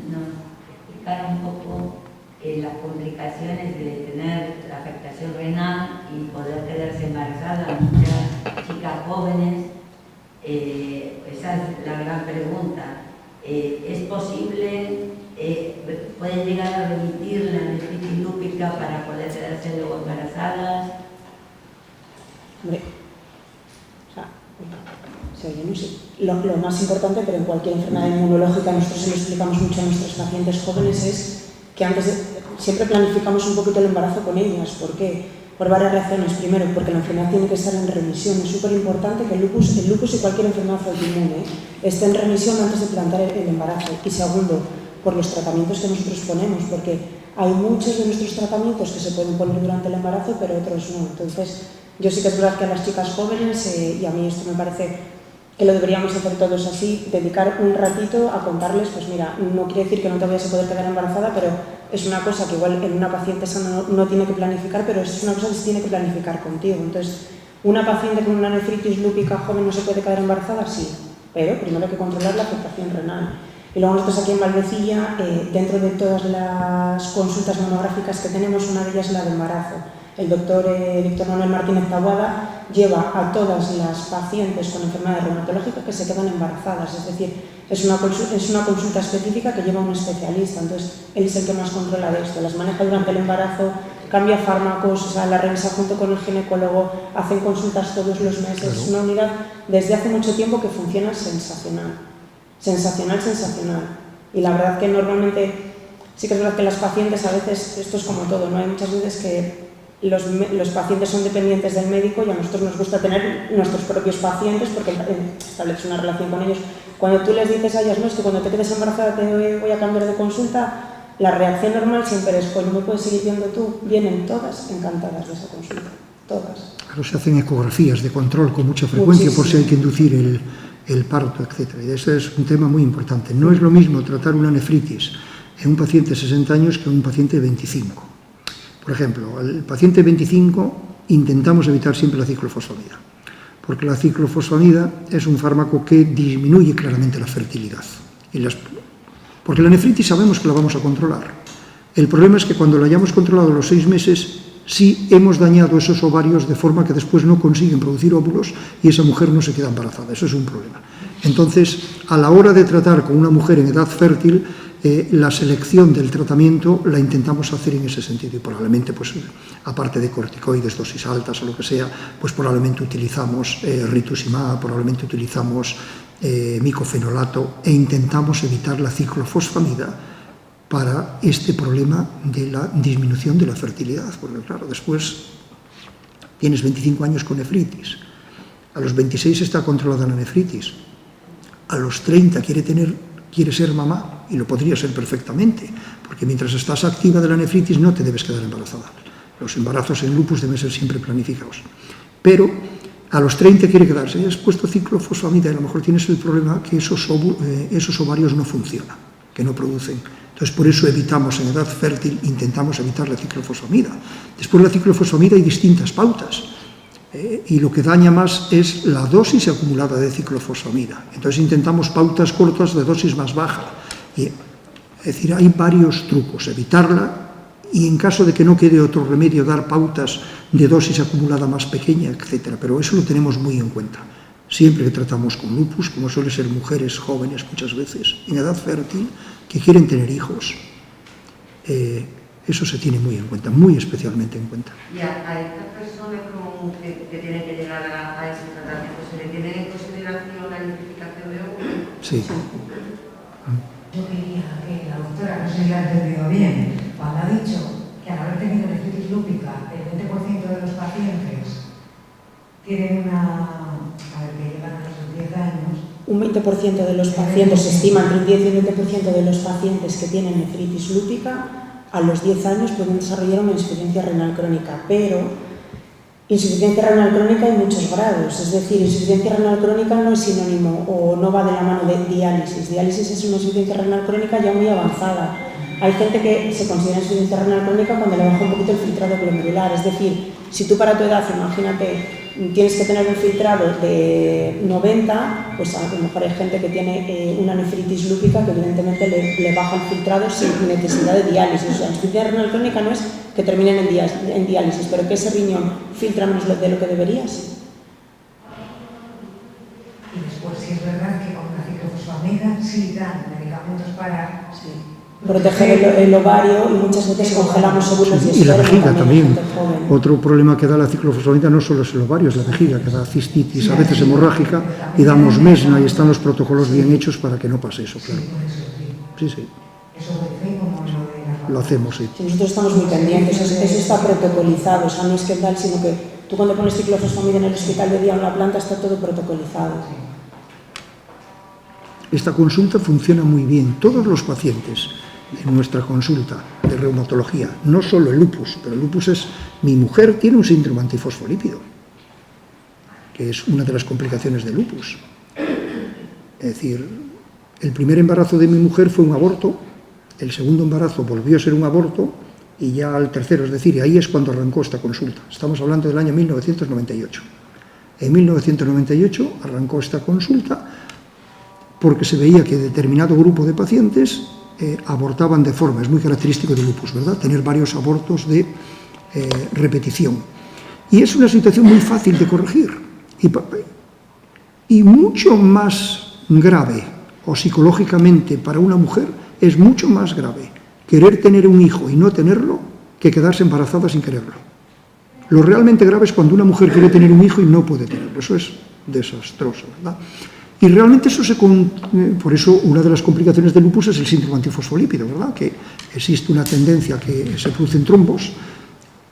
S1: nos explicara un poco las complicaciones de tener la afectación renal y poder quedarse embarazada. Muchas chicas jóvenes, esa es la gran pregunta. ¿Es posible, pueden llegar a remitir la nefritis lúpica para poder quedarse luego embarazadas?
S4: Hombre, no sé. Lo más importante, pero en cualquier enfermedad inmunológica, nosotros se lo explicamos mucho a nuestros pacientes jóvenes, es que siempre planificamos un poquito el embarazo con ellas. ¿Por qué? Por varias razones. Primero, porque la enfermedad tiene que estar en remisión. Es súper importante que el lupus y cualquier enfermedad autoinmune esté en remisión antes de plantar el embarazo. Y segundo, por los tratamientos que nosotros ponemos, porque hay muchos de nuestros tratamientos que se pueden poner durante el embarazo, pero otros no. Entonces, yo sí que es verdad que a las chicas jóvenes, y a mí esto me parece que lo deberíamos hacer todos así, dedicar un ratito a contarles, pues mira, no quiere decir que no te vayas a poder quedar embarazada, pero es una cosa que igual en una paciente sana no tiene que planificar, pero es una cosa que se tiene que planificar contigo. Entonces, ¿una paciente con una nefritis lúpica joven no se puede quedar embarazada? Sí, pero primero hay que controlar la afectación renal. Y luego nosotros aquí en Valdecilla, dentro de todas las consultas monográficas que tenemos, una de ellas es la de embarazo. El doctor Víctor Manuel Martínez Taboada lleva a todas las pacientes con enfermedades reumatológicas que se quedan embarazadas, es decir, es una consulta específica que lleva un especialista, entonces él es el que más controla de esto, las maneja durante el embarazo, cambia fármacos, o sea, la revisa junto con el ginecólogo, hacen consultas todos los meses, claro. Es una unidad desde hace mucho tiempo que funciona sensacional, sensacional, y la verdad que normalmente, sí que es verdad que las pacientes a veces, esto es como todo, ¿no? Hay muchas veces que los pacientes son dependientes del médico y a nosotros nos gusta tener nuestros propios pacientes porque estableces una relación con ellos. Cuando tú les dices a ellas, no, es que cuando te quedes embarazada te voy a cambiar de consulta, la reacción normal siempre es, pues no me puedes seguir viendo tú. Vienen todas encantadas de esa consulta, todas.
S3: Claro, se hacen ecografías de control con mucha frecuencia. Muchísimo. Por si hay que inducir el parto, etc. Y ese es un tema muy importante. No es lo mismo tratar una nefritis en un paciente de 60 años que en un paciente de 25. Por ejemplo, al paciente 25 intentamos evitar siempre la ciclofosfamida, porque la ciclofosfamida es un fármaco que disminuye claramente la fertilidad. Porque la nefritis sabemos que la vamos a controlar. El problema es que cuando la hayamos controlado los 6 meses, sí hemos dañado esos ovarios de forma que después no consiguen producir óvulos y esa mujer no se queda embarazada. Eso es un problema. Entonces, a la hora de tratar con una mujer en edad fértil, la selección del tratamiento la intentamos hacer en ese sentido y probablemente, pues, aparte de corticoides, dosis altas o lo que sea, pues probablemente utilizamos rituximab, probablemente utilizamos micofenolato e intentamos evitar la ciclofosfamida para este problema de la disminución de la fertilidad, porque claro, después tienes 25 años con nefritis, a los 26 está controlada la nefritis, a los 30 quiere ser mamá, y lo podría ser perfectamente, porque mientras estás activa de la nefritis no te debes quedar embarazada. Los embarazos en lupus deben ser siempre planificados. Pero a los 30 quiere quedarse, has puesto ciclofosfamida y a lo mejor tienes el problema que esos ovarios no funcionan, que no producen. Entonces, por eso evitamos en edad fértil, intentamos evitar la ciclofosfamida. Después de la ciclofosfamida hay distintas pautas. Y lo que daña más es la dosis acumulada de ciclofosfamida. Entonces intentamos pautas cortas de dosis más baja. Es decir, hay varios trucos, evitarla y en caso de que no quede otro remedio, dar pautas de dosis acumulada más pequeña, etc. Pero eso lo tenemos muy en cuenta. Siempre que tratamos con lupus, como suelen ser mujeres jóvenes muchas veces, en edad fértil, que quieren tener hijos, eso se tiene muy en cuenta, muy especialmente en cuenta.
S7: ¿Y a esta persona que tiene que llegar a ese tratamiento, se le tiene en consideración la identificación de óvulos?
S3: Sí.
S9: Yo quería que la doctora, no sé si la ha entendido bien, cuando ha dicho que al haber tenido nefritis lúpica, el 20% de los pacientes tienen que llegan a los 10 años.
S4: Un 20% de los pacientes, se estima entre un 10 y un 20% de los pacientes que tienen nefritis lúpica, a los 10 años pueden desarrollar una insuficiencia renal crónica, pero Insuficiencia renal crónica hay muchos grados, es decir, insuficiencia renal crónica no es sinónimo o no va de la mano de diálisis. Diálisis es una insuficiencia renal crónica ya muy avanzada. Hay gente que se considera insuficiencia renal crónica cuando le baja un poquito el filtrado glomerular, es decir, si tú para tu edad, imagínate, tienes que tener un filtrado de 90, pues a lo mejor hay gente que tiene una nefritis lúpica que evidentemente le baja el filtrado sin necesidad de diálisis. O sea, la insuficiencia renal crónica no es que terminen en diálisis, pero que ese riñón filtra menos de lo que debería, sí.
S9: Y después, si es verdad que con la ciclofosfamida sí dan medicamentos para
S4: proteger el ovario, y muchas veces congelamos óvulos
S3: y la vejiga también. Otro problema que da la ciclofosfamida no solo es el ovario, es la vejiga, que da cistitis, a veces hemorrágica, y damos mesna, y están los protocolos bien hechos para que no pase eso, claro. Sí, sí. Lo hacemos, sí.
S4: Nosotros estamos muy pendientes, eso está protocolizado, o sea, no es que tal, sino que tú cuando pones ciclofosfamida en el hospital de día o en la planta está todo protocolizado.
S3: Esta consulta funciona muy bien. Todos los pacientes en nuestra consulta de reumatología, no solo el lupus, pero el lupus es, mi mujer tiene un síndrome antifosfolípido, que es una de las complicaciones del lupus. Es decir, el primer embarazo de mi mujer fue un aborto, el segundo embarazo volvió a ser un aborto y ya al tercero, es decir, ahí es cuando arrancó esta consulta. Estamos hablando del año 1998. En 1998 arrancó esta consulta porque se veía que determinado grupo de pacientes abortaban de forma, es muy característico del lupus, ¿verdad? Tener varios abortos de repetición. Y es una situación muy fácil de corregir y mucho más grave, o psicológicamente para una mujer, es mucho más grave querer tener un hijo y no tenerlo que quedarse embarazada sin quererlo. Lo realmente grave es cuando una mujer quiere tener un hijo y no puede tenerlo. Eso es desastroso, ¿verdad? Y realmente eso por eso una de las complicaciones del lupus es el síndrome antifosfolípido, ¿verdad? Que existe una tendencia a que se producen trombos.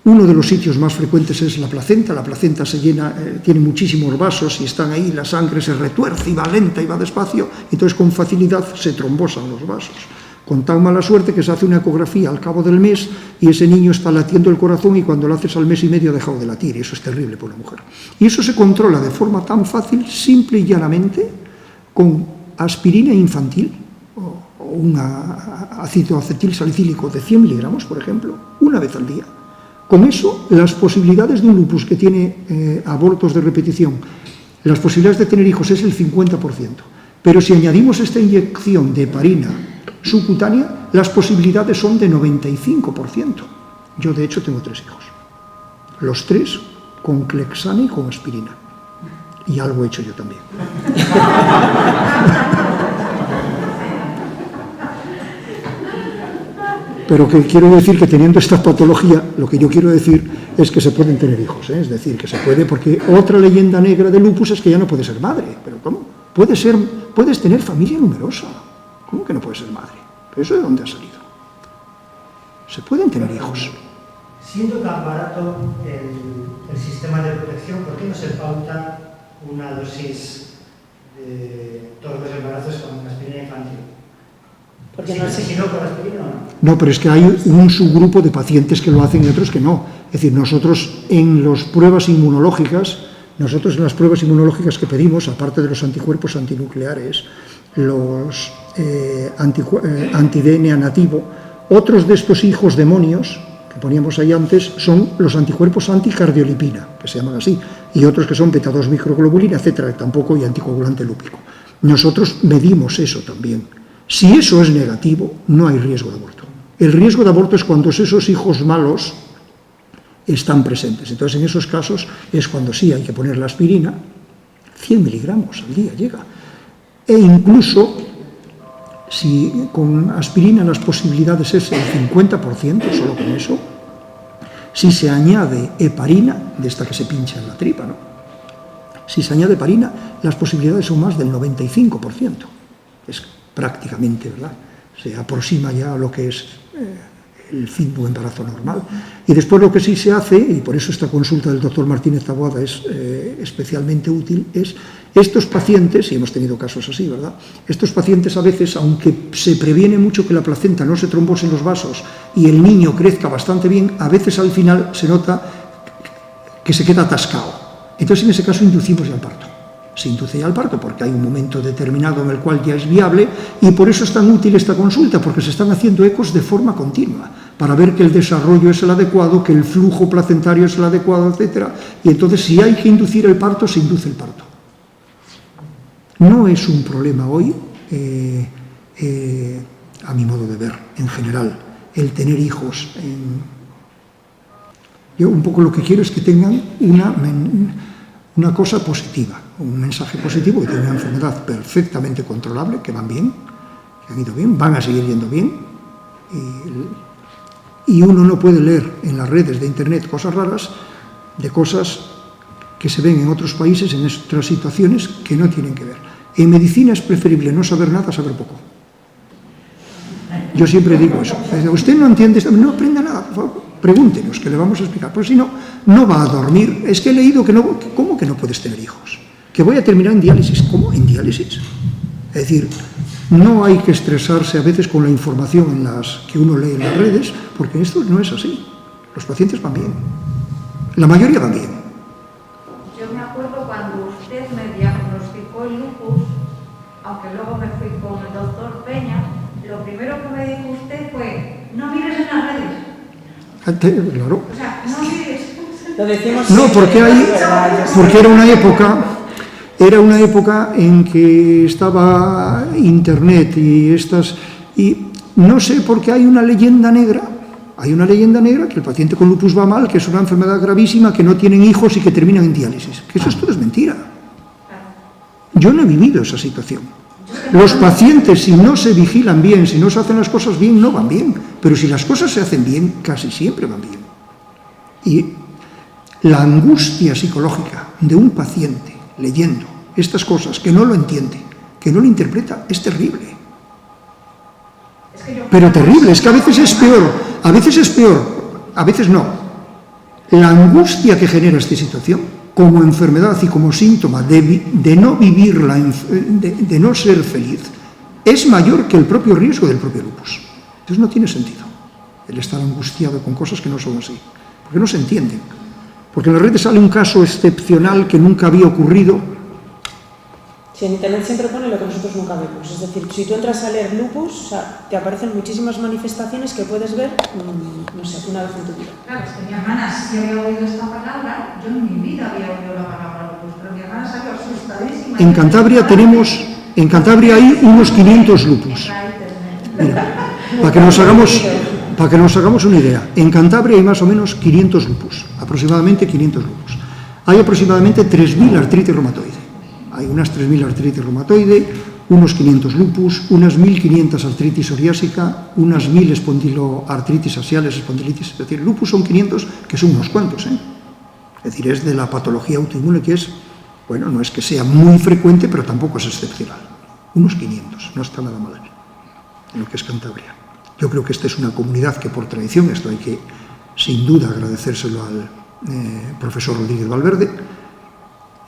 S3: Uno de los sitios más frecuentes es la placenta se llena, tiene muchísimos vasos y están ahí, la sangre se retuerce y va lenta y va despacio, entonces con facilidad se trombosan los vasos. Con tan mala suerte que se hace una ecografía al cabo del mes y ese niño está latiendo el corazón y cuando lo haces al mes y medio ha dejado de latir, y eso es terrible para una mujer. Y eso se controla de forma tan fácil, simple y llanamente, con aspirina infantil o un ácido acetil salicílico de 100 miligramos, por ejemplo, una vez al día. Con eso, las posibilidades de un lupus que tiene abortos de repetición, las posibilidades de tener hijos es el 50%. Pero si añadimos esta inyección de heparina subcutánea, las posibilidades son de 95%. Yo, de hecho, tengo 3 hijos. Los 3 con Clexane y con aspirina. Y algo he hecho yo también. Pero que quiero decir que teniendo esta patología, lo que yo quiero decir es que se pueden tener hijos, ¿eh? Es decir, que se puede, porque otra leyenda negra del lupus es que ya no puedes ser madre. ¿Pero cómo? Puedes tener familia numerosa. ¿Cómo que no puedes ser madre? ¿Pero eso de dónde ha salido? Se pueden tener hijos.
S10: Siendo tan barato el sistema de protección, ¿por qué no se pauta una dosis de todos los embarazos con aspirina infantil?
S4: Porque no sé.
S10: Si no con aspirina, ¿no?
S3: No, pero es que hay un subgrupo de pacientes que lo hacen y otros que no. Es decir, nosotros en las pruebas inmunológicas que pedimos, aparte de los anticuerpos antinucleares, los anti-DNA nativo, otros de estos hijos demonios que poníamos ahí antes son los anticuerpos anticardiolipina, que se llaman así, y otros que son beta-2 microglobulina, etcétera, tampoco, y anticoagulante lúpico. Nosotros medimos eso también. Si eso es negativo, no hay riesgo de aborto. El riesgo de aborto es cuando esos hijos malos están presentes. Entonces, en esos casos es cuando sí hay que poner la aspirina, 100 miligramos al día llega. E incluso, si con aspirina las posibilidades es el 50%, solo con eso, si se añade heparina, de esta que se pincha en la tripa, ¿no? Si se añade heparina, las posibilidades son más del 95%. Es prácticamente, ¿verdad? Se aproxima ya a lo que es el fin de un embarazo normal. Y después lo que sí se hace, y por eso esta consulta del doctor Martínez Taboada es especialmente útil, es estos pacientes, y hemos tenido casos así, ¿verdad? Estos pacientes a veces, aunque se previene mucho que la placenta no se trombose en los vasos y el niño crezca bastante bien, a veces al final se nota que se queda atascado. Entonces, en ese caso, inducimos ya al parto. Se induce ya al parto porque hay un momento determinado en el cual ya es viable, y por eso es tan útil esta consulta, porque se están haciendo ecos de forma continua para ver que el desarrollo es el adecuado, que el flujo placentario es el adecuado, etc. Y entonces, si hay que inducir el parto, se induce el parto. No es un problema hoy, a mi modo de ver, en general, el tener hijos. Yo un poco lo que quiero es que tengan una cosa positiva, un mensaje positivo, que tienen una enfermedad perfectamente controlable, que van bien, que han ido bien, van a seguir yendo bien, y uno no puede leer en las redes de internet cosas raras, de cosas que se ven en otros países, en otras situaciones que no tienen que ver. En medicina es preferible no saber nada a saber poco. Yo siempre digo eso. Usted no entiende esto, no aprenda nada, por favor, pregúntenos, que le vamos a explicar. Pues si no, no va a dormir. Es que he leído que no. ¿Cómo que no puedes tener hijos? Que voy a terminar en diálisis. ¿Cómo? ¿En diálisis? Es decir, no hay que estresarse a veces con la información que uno lee en las redes, porque esto no es así. Los pacientes van bien. La mayoría van bien.
S5: Yo me acuerdo cuando usted me diagnosticó el lupus, aunque luego me fui con el doctor Peña, lo primero que me dijo usted fue: no mires en las redes.
S3: Claro.
S5: O sea, no mires.
S4: Lo decimos
S3: No,
S4: siempre,
S3: porque era una época en que estaba internet y no sé por qué hay una leyenda negra. Hay una leyenda negra que el paciente con lupus va mal, que es una enfermedad gravísima, que no tienen hijos y que terminan en diálisis. Que eso todo es mentira. Yo no he vivido esa situación. Los pacientes, si no se vigilan bien, si no se hacen las cosas bien, no van bien. Pero si las cosas se hacen bien, casi siempre van bien. Y la angustia psicológica de un paciente leyendo estas cosas, que no lo entiende, que no lo interpreta, es terrible. Pero terrible, es que a veces es peor, a veces no. La angustia que genera esta situación, como enfermedad y como síntoma de no vivirla, de no ser feliz, es mayor que el propio riesgo del propio lupus. Entonces no tiene sentido el estar angustiado con cosas que no son así, porque no se entienden. Porque en las redes sale un caso excepcional que nunca había ocurrido.
S4: Sí, en internet siempre pone lo que nosotros nunca vemos. Es decir, si tú entras a leer lupus, o sea, te aparecen muchísimas manifestaciones que puedes ver, no sé, una vez en tu vida.
S5: Claro, es que mi hermana sí había oído esta palabra, yo en mi vida había oído la palabra lupus, pero mi hermana salió asustadísima.
S3: En Cantabria hay unos 500 lupus. Mira, para que nos hagamos una idea, en Cantabria hay más o menos 500 lupus, aproximadamente 500 lupus. Hay aproximadamente 3.000 artritis reumatoide. Hay unas 3.000 artritis reumatoide, unos 500 lupus, unas 1.500 artritis psoriásica, unas 1.000 espondiloartritis axiales, espondilitis. Es decir, lupus son 500, que son unos cuantos, ¿eh? Es decir, es de la patología autoinmune que es, bueno, no es que sea muy frecuente, pero tampoco es excepcional. Unos 500, no está nada mal en lo que es Cantabria. Yo creo que esta es una comunidad que por tradición, esto hay que sin duda agradecérselo al profesor Rodríguez Valverde.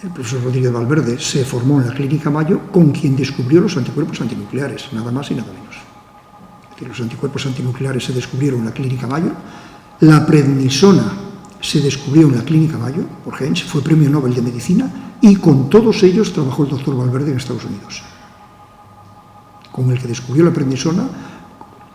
S3: El profesor Rodríguez Valverde se formó en la Clínica Mayo, con quien descubrió los anticuerpos antinucleares, nada más y nada menos. Es decir, los anticuerpos antinucleares se descubrieron en la Clínica Mayo, la prednisona se descubrió en la Clínica Mayo por Hensch, fue premio Nobel de Medicina, y con todos ellos trabajó el doctor Valverde en Estados Unidos. Con el que descubrió la prednisona,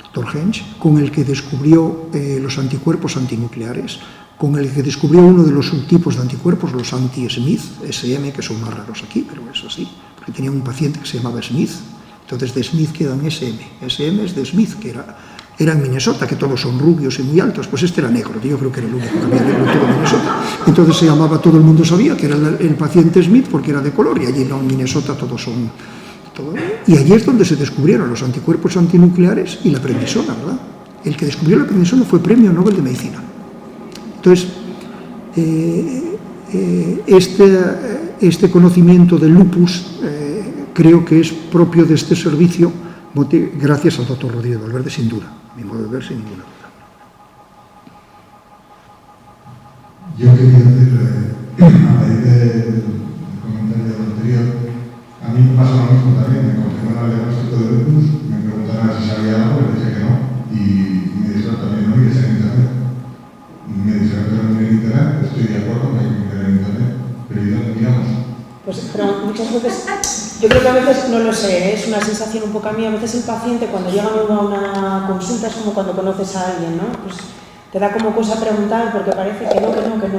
S3: doctor Hensch, con el que descubrió los anticuerpos antinucleares, con el que descubrió uno de los subtipos de anticuerpos, los anti-Smith, SM, que son más raros aquí, pero es así, porque tenía un paciente que se llamaba Smith, entonces de Smith quedan SM es de Smith, que era en Minnesota, que todos son rubios y muy altos, pues este era negro, yo creo que era el único que había negro en todo Minnesota, entonces se llamaba, todo el mundo sabía que era el paciente Smith porque era de color, y allí no, en Minnesota todos son... Y allí es donde se descubrieron los anticuerpos antinucleares y la prednisona, ¿verdad? El que descubrió la prednisona fue premio Nobel de Medicina. Entonces, este conocimiento del lupus creo que es propio de este servicio, gracias al doctor Rodríguez Valverde, sin duda, a mi modo de ver, sin ninguna duda.
S11: Yo quería decir, a raíz del comentario anterior, a mí me pasa lo mismo también, me confirmaron el diagnóstico de lupus, me preguntaron si sabía algo, le dije que no, y me dijeron también no mires en internet. Me dijeron que no mires en internet, estoy de acuerdo,
S4: Pues, pero muchas veces, yo creo que a veces, no lo sé, es una sensación un poco a mí, a veces el paciente cuando llega a una consulta es como cuando conoces a alguien, ¿no? Pues te da como cosa preguntar porque parece que no.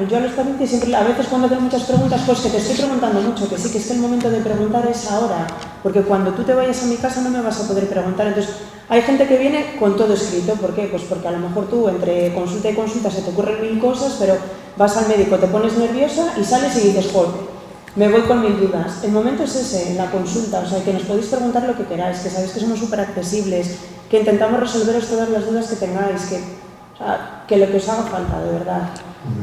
S4: Yo a los pacientes siempre, a veces cuando hacen muchas preguntas, pues que te estoy preguntando mucho, que sí, que es que el momento de preguntar es ahora, porque cuando tú te vayas a mi casa no me vas a poder preguntar. Entonces, hay gente que viene con todo escrito, ¿por qué? Pues porque a lo mejor tú entre consulta y consulta se te ocurren 1000 cosas, pero vas al médico, te pones nerviosa y sales y dices, joder, me voy con 1000 dudas. El momento es ese, en la consulta, o sea, que nos podéis preguntar lo que queráis, que sabéis que somos súper accesibles, que intentamos resolveros todas las dudas que tengáis, que lo que os haga falta, de verdad.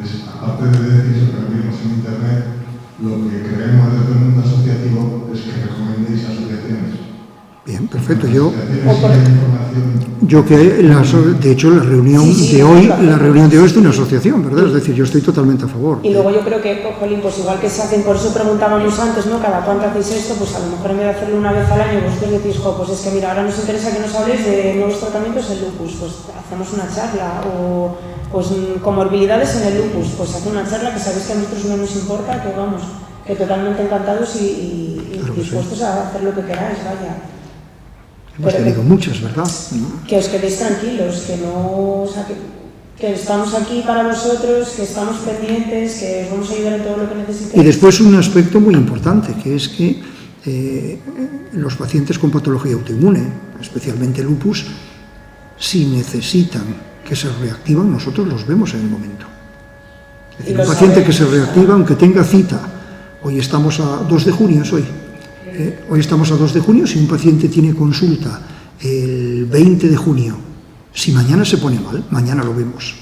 S11: Pues, aparte de decir eso que vimos en internet, lo que creemos desde el mundo asociativo es que recomendéis asociaciones.
S3: Bien, perfecto. De hecho, la reunión de hoy es de una asociación, ¿verdad? Es decir, yo estoy totalmente a favor.
S4: Y luego yo creo que, jolín, pues igual que se hacen, por eso preguntábamos antes, ¿no? Cada cuánto hacéis esto, pues a lo mejor en vez de hacerlo una vez al año, vosotros decís, pues es que mira, ahora nos interesa que nos habléis de nuevos tratamientos en lupus, pues hacemos una charla, o pues comorbilidades en el lupus, pues hacer una charla que sabéis que a nosotros no nos importa, que vamos, que totalmente encantados y claro, dispuestos sí. A hacer lo que queráis, vaya.
S3: Hemos tenido muchas, ¿verdad?
S4: Que os quedéis tranquilos, que no, o sea, que estamos aquí para vosotros, que estamos pendientes, que os vamos a ayudar en todo lo que necesitéis.
S3: Y después un aspecto muy importante, que es que los pacientes con patología autoinmune, especialmente lupus, si necesitan que se reactivan, nosotros los vemos en el momento. Es decir, un paciente que se reactiva, aunque tenga cita, hoy estamos a 2 de junio, hoy estamos a 2 de junio, si un paciente tiene consulta el 20 de junio, si mañana se pone mal, mañana lo vemos.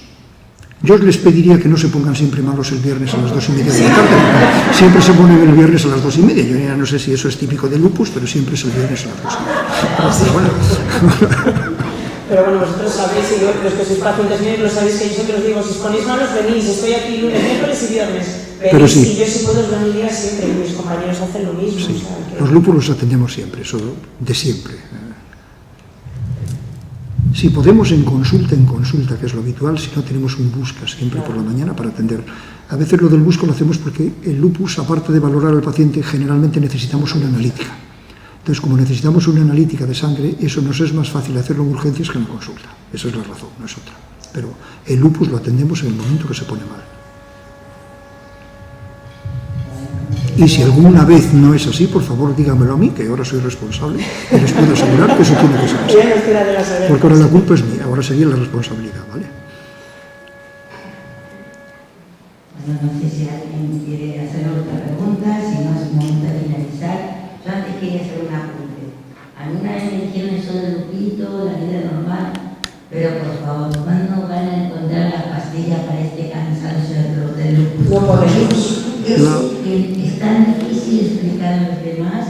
S3: Yo les pediría que no se pongan siempre malos el viernes a las 2:30 de la tarde, siempre se ponen el viernes a las 2:30, yo ya no sé si eso es típico de lupus, pero siempre es el viernes a las 2:30.
S4: Pero bueno, vosotros sabéis, y los que sois pacientes míos lo sabéis, que yo siempre os digo, si os ponéis malos venís, estoy aquí lunes, miércoles y viernes.
S3: Pero sí.
S4: Y yo si puedo os venir día siempre, y mis compañeros hacen lo mismo.
S3: Sí.
S4: O sea, que...
S3: Los lupus los atendemos siempre, eso de siempre. Si podemos en consulta, que es lo habitual, si no tenemos un busca siempre por la mañana para atender. A veces lo del busca lo hacemos porque el lupus, aparte de valorar al paciente, generalmente necesitamos una analítica. Entonces, como necesitamos una analítica de sangre, eso nos es más fácil hacerlo en urgencias que en consulta. Esa es la razón, no es otra. Pero el lupus lo atendemos en el momento que se pone mal. Y si alguna vez no es así, por favor dígamelo a mí, que ahora soy responsable, y les puedo asegurar que eso tiene que ser así. Porque ahora la culpa es mía, ahora sería la responsabilidad, ¿vale?
S1: Bueno, no sé si alguien quiere hacer otra pregunta, si no es momento de finalizar. Yo antes quería hacer un apunte. A mí una vez me dijeron eso del lupito, la vida normal, pero por favor, ¿cuándo van a encontrar la pastilla para este cansancio del lupus?
S4: No podemos.
S1: Es tan difícil explicar a los demás.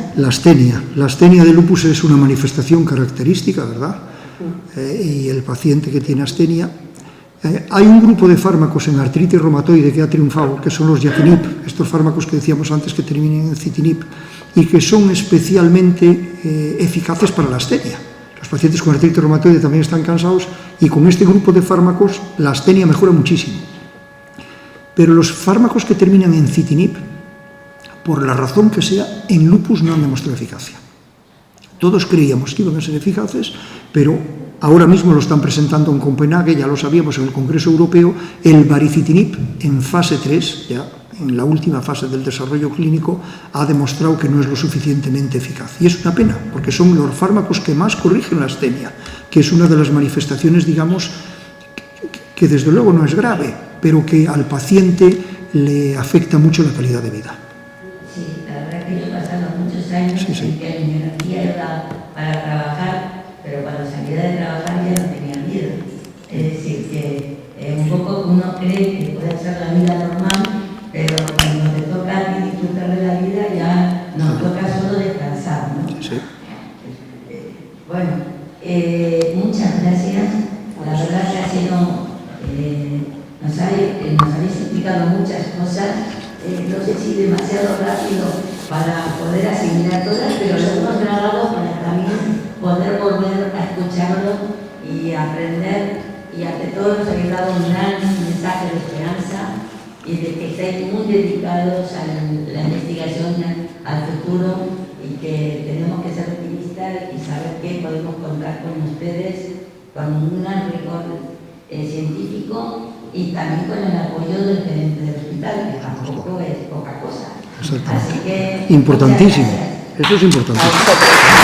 S3: La astenia de lupus es una manifestación característica, ¿verdad? Y el paciente que tiene astenia... hay un grupo de fármacos en artritis reumatoide que ha triunfado, que son los yatinib, estos fármacos que decíamos antes que terminan en citinib, y que son especialmente eficaces para la astenia. Los pacientes con artritis reumatoide también están cansados y con este grupo de fármacos la astenia mejora muchísimo. Pero los fármacos que terminan en citinib, por la razón que sea, en lupus no han demostrado eficacia. Todos creíamos que iban a ser eficaces, pero ahora mismo lo están presentando en Copenhague, ya lo sabíamos en el Congreso Europeo, el baricitinib en fase 3, ya en la última fase del desarrollo clínico, ha demostrado que no es lo suficientemente eficaz. Y es una pena, porque son los fármacos que más corrigen la astenia, que es una de las manifestaciones, digamos, que desde luego no es grave, pero que al paciente le afecta mucho la calidad de vida.
S1: Sí, la verdad que yo he pasado muchos años en que mi energía era para trabajar, pero cuando salía de trabajar ya no tenía vida. Es decir, que un poco uno cree que puede ser la vida normal, pero cuando te toca a ti disfrutar de la vida ya nos toca solo descansar, ¿no?
S3: Sí.
S1: Bueno, muchas gracias. La verdad que ha sido... nos habéis explicado muchas cosas, no sé si demasiado rápido para poder asimilar todas, pero lo hemos grabado para también poder volver a escucharlo y aprender, y ante todo nos habéis dado un gran mensaje de esperanza y de que estáis muy dedicados a la investigación futuro y que tenemos que ser optimistas y saber que podemos contar con ustedes con un gran rigor científico y también con el apoyo del gerente del hospital, que tampoco es poca cosa. Así que
S3: importantísimo. Eso es importantísimo.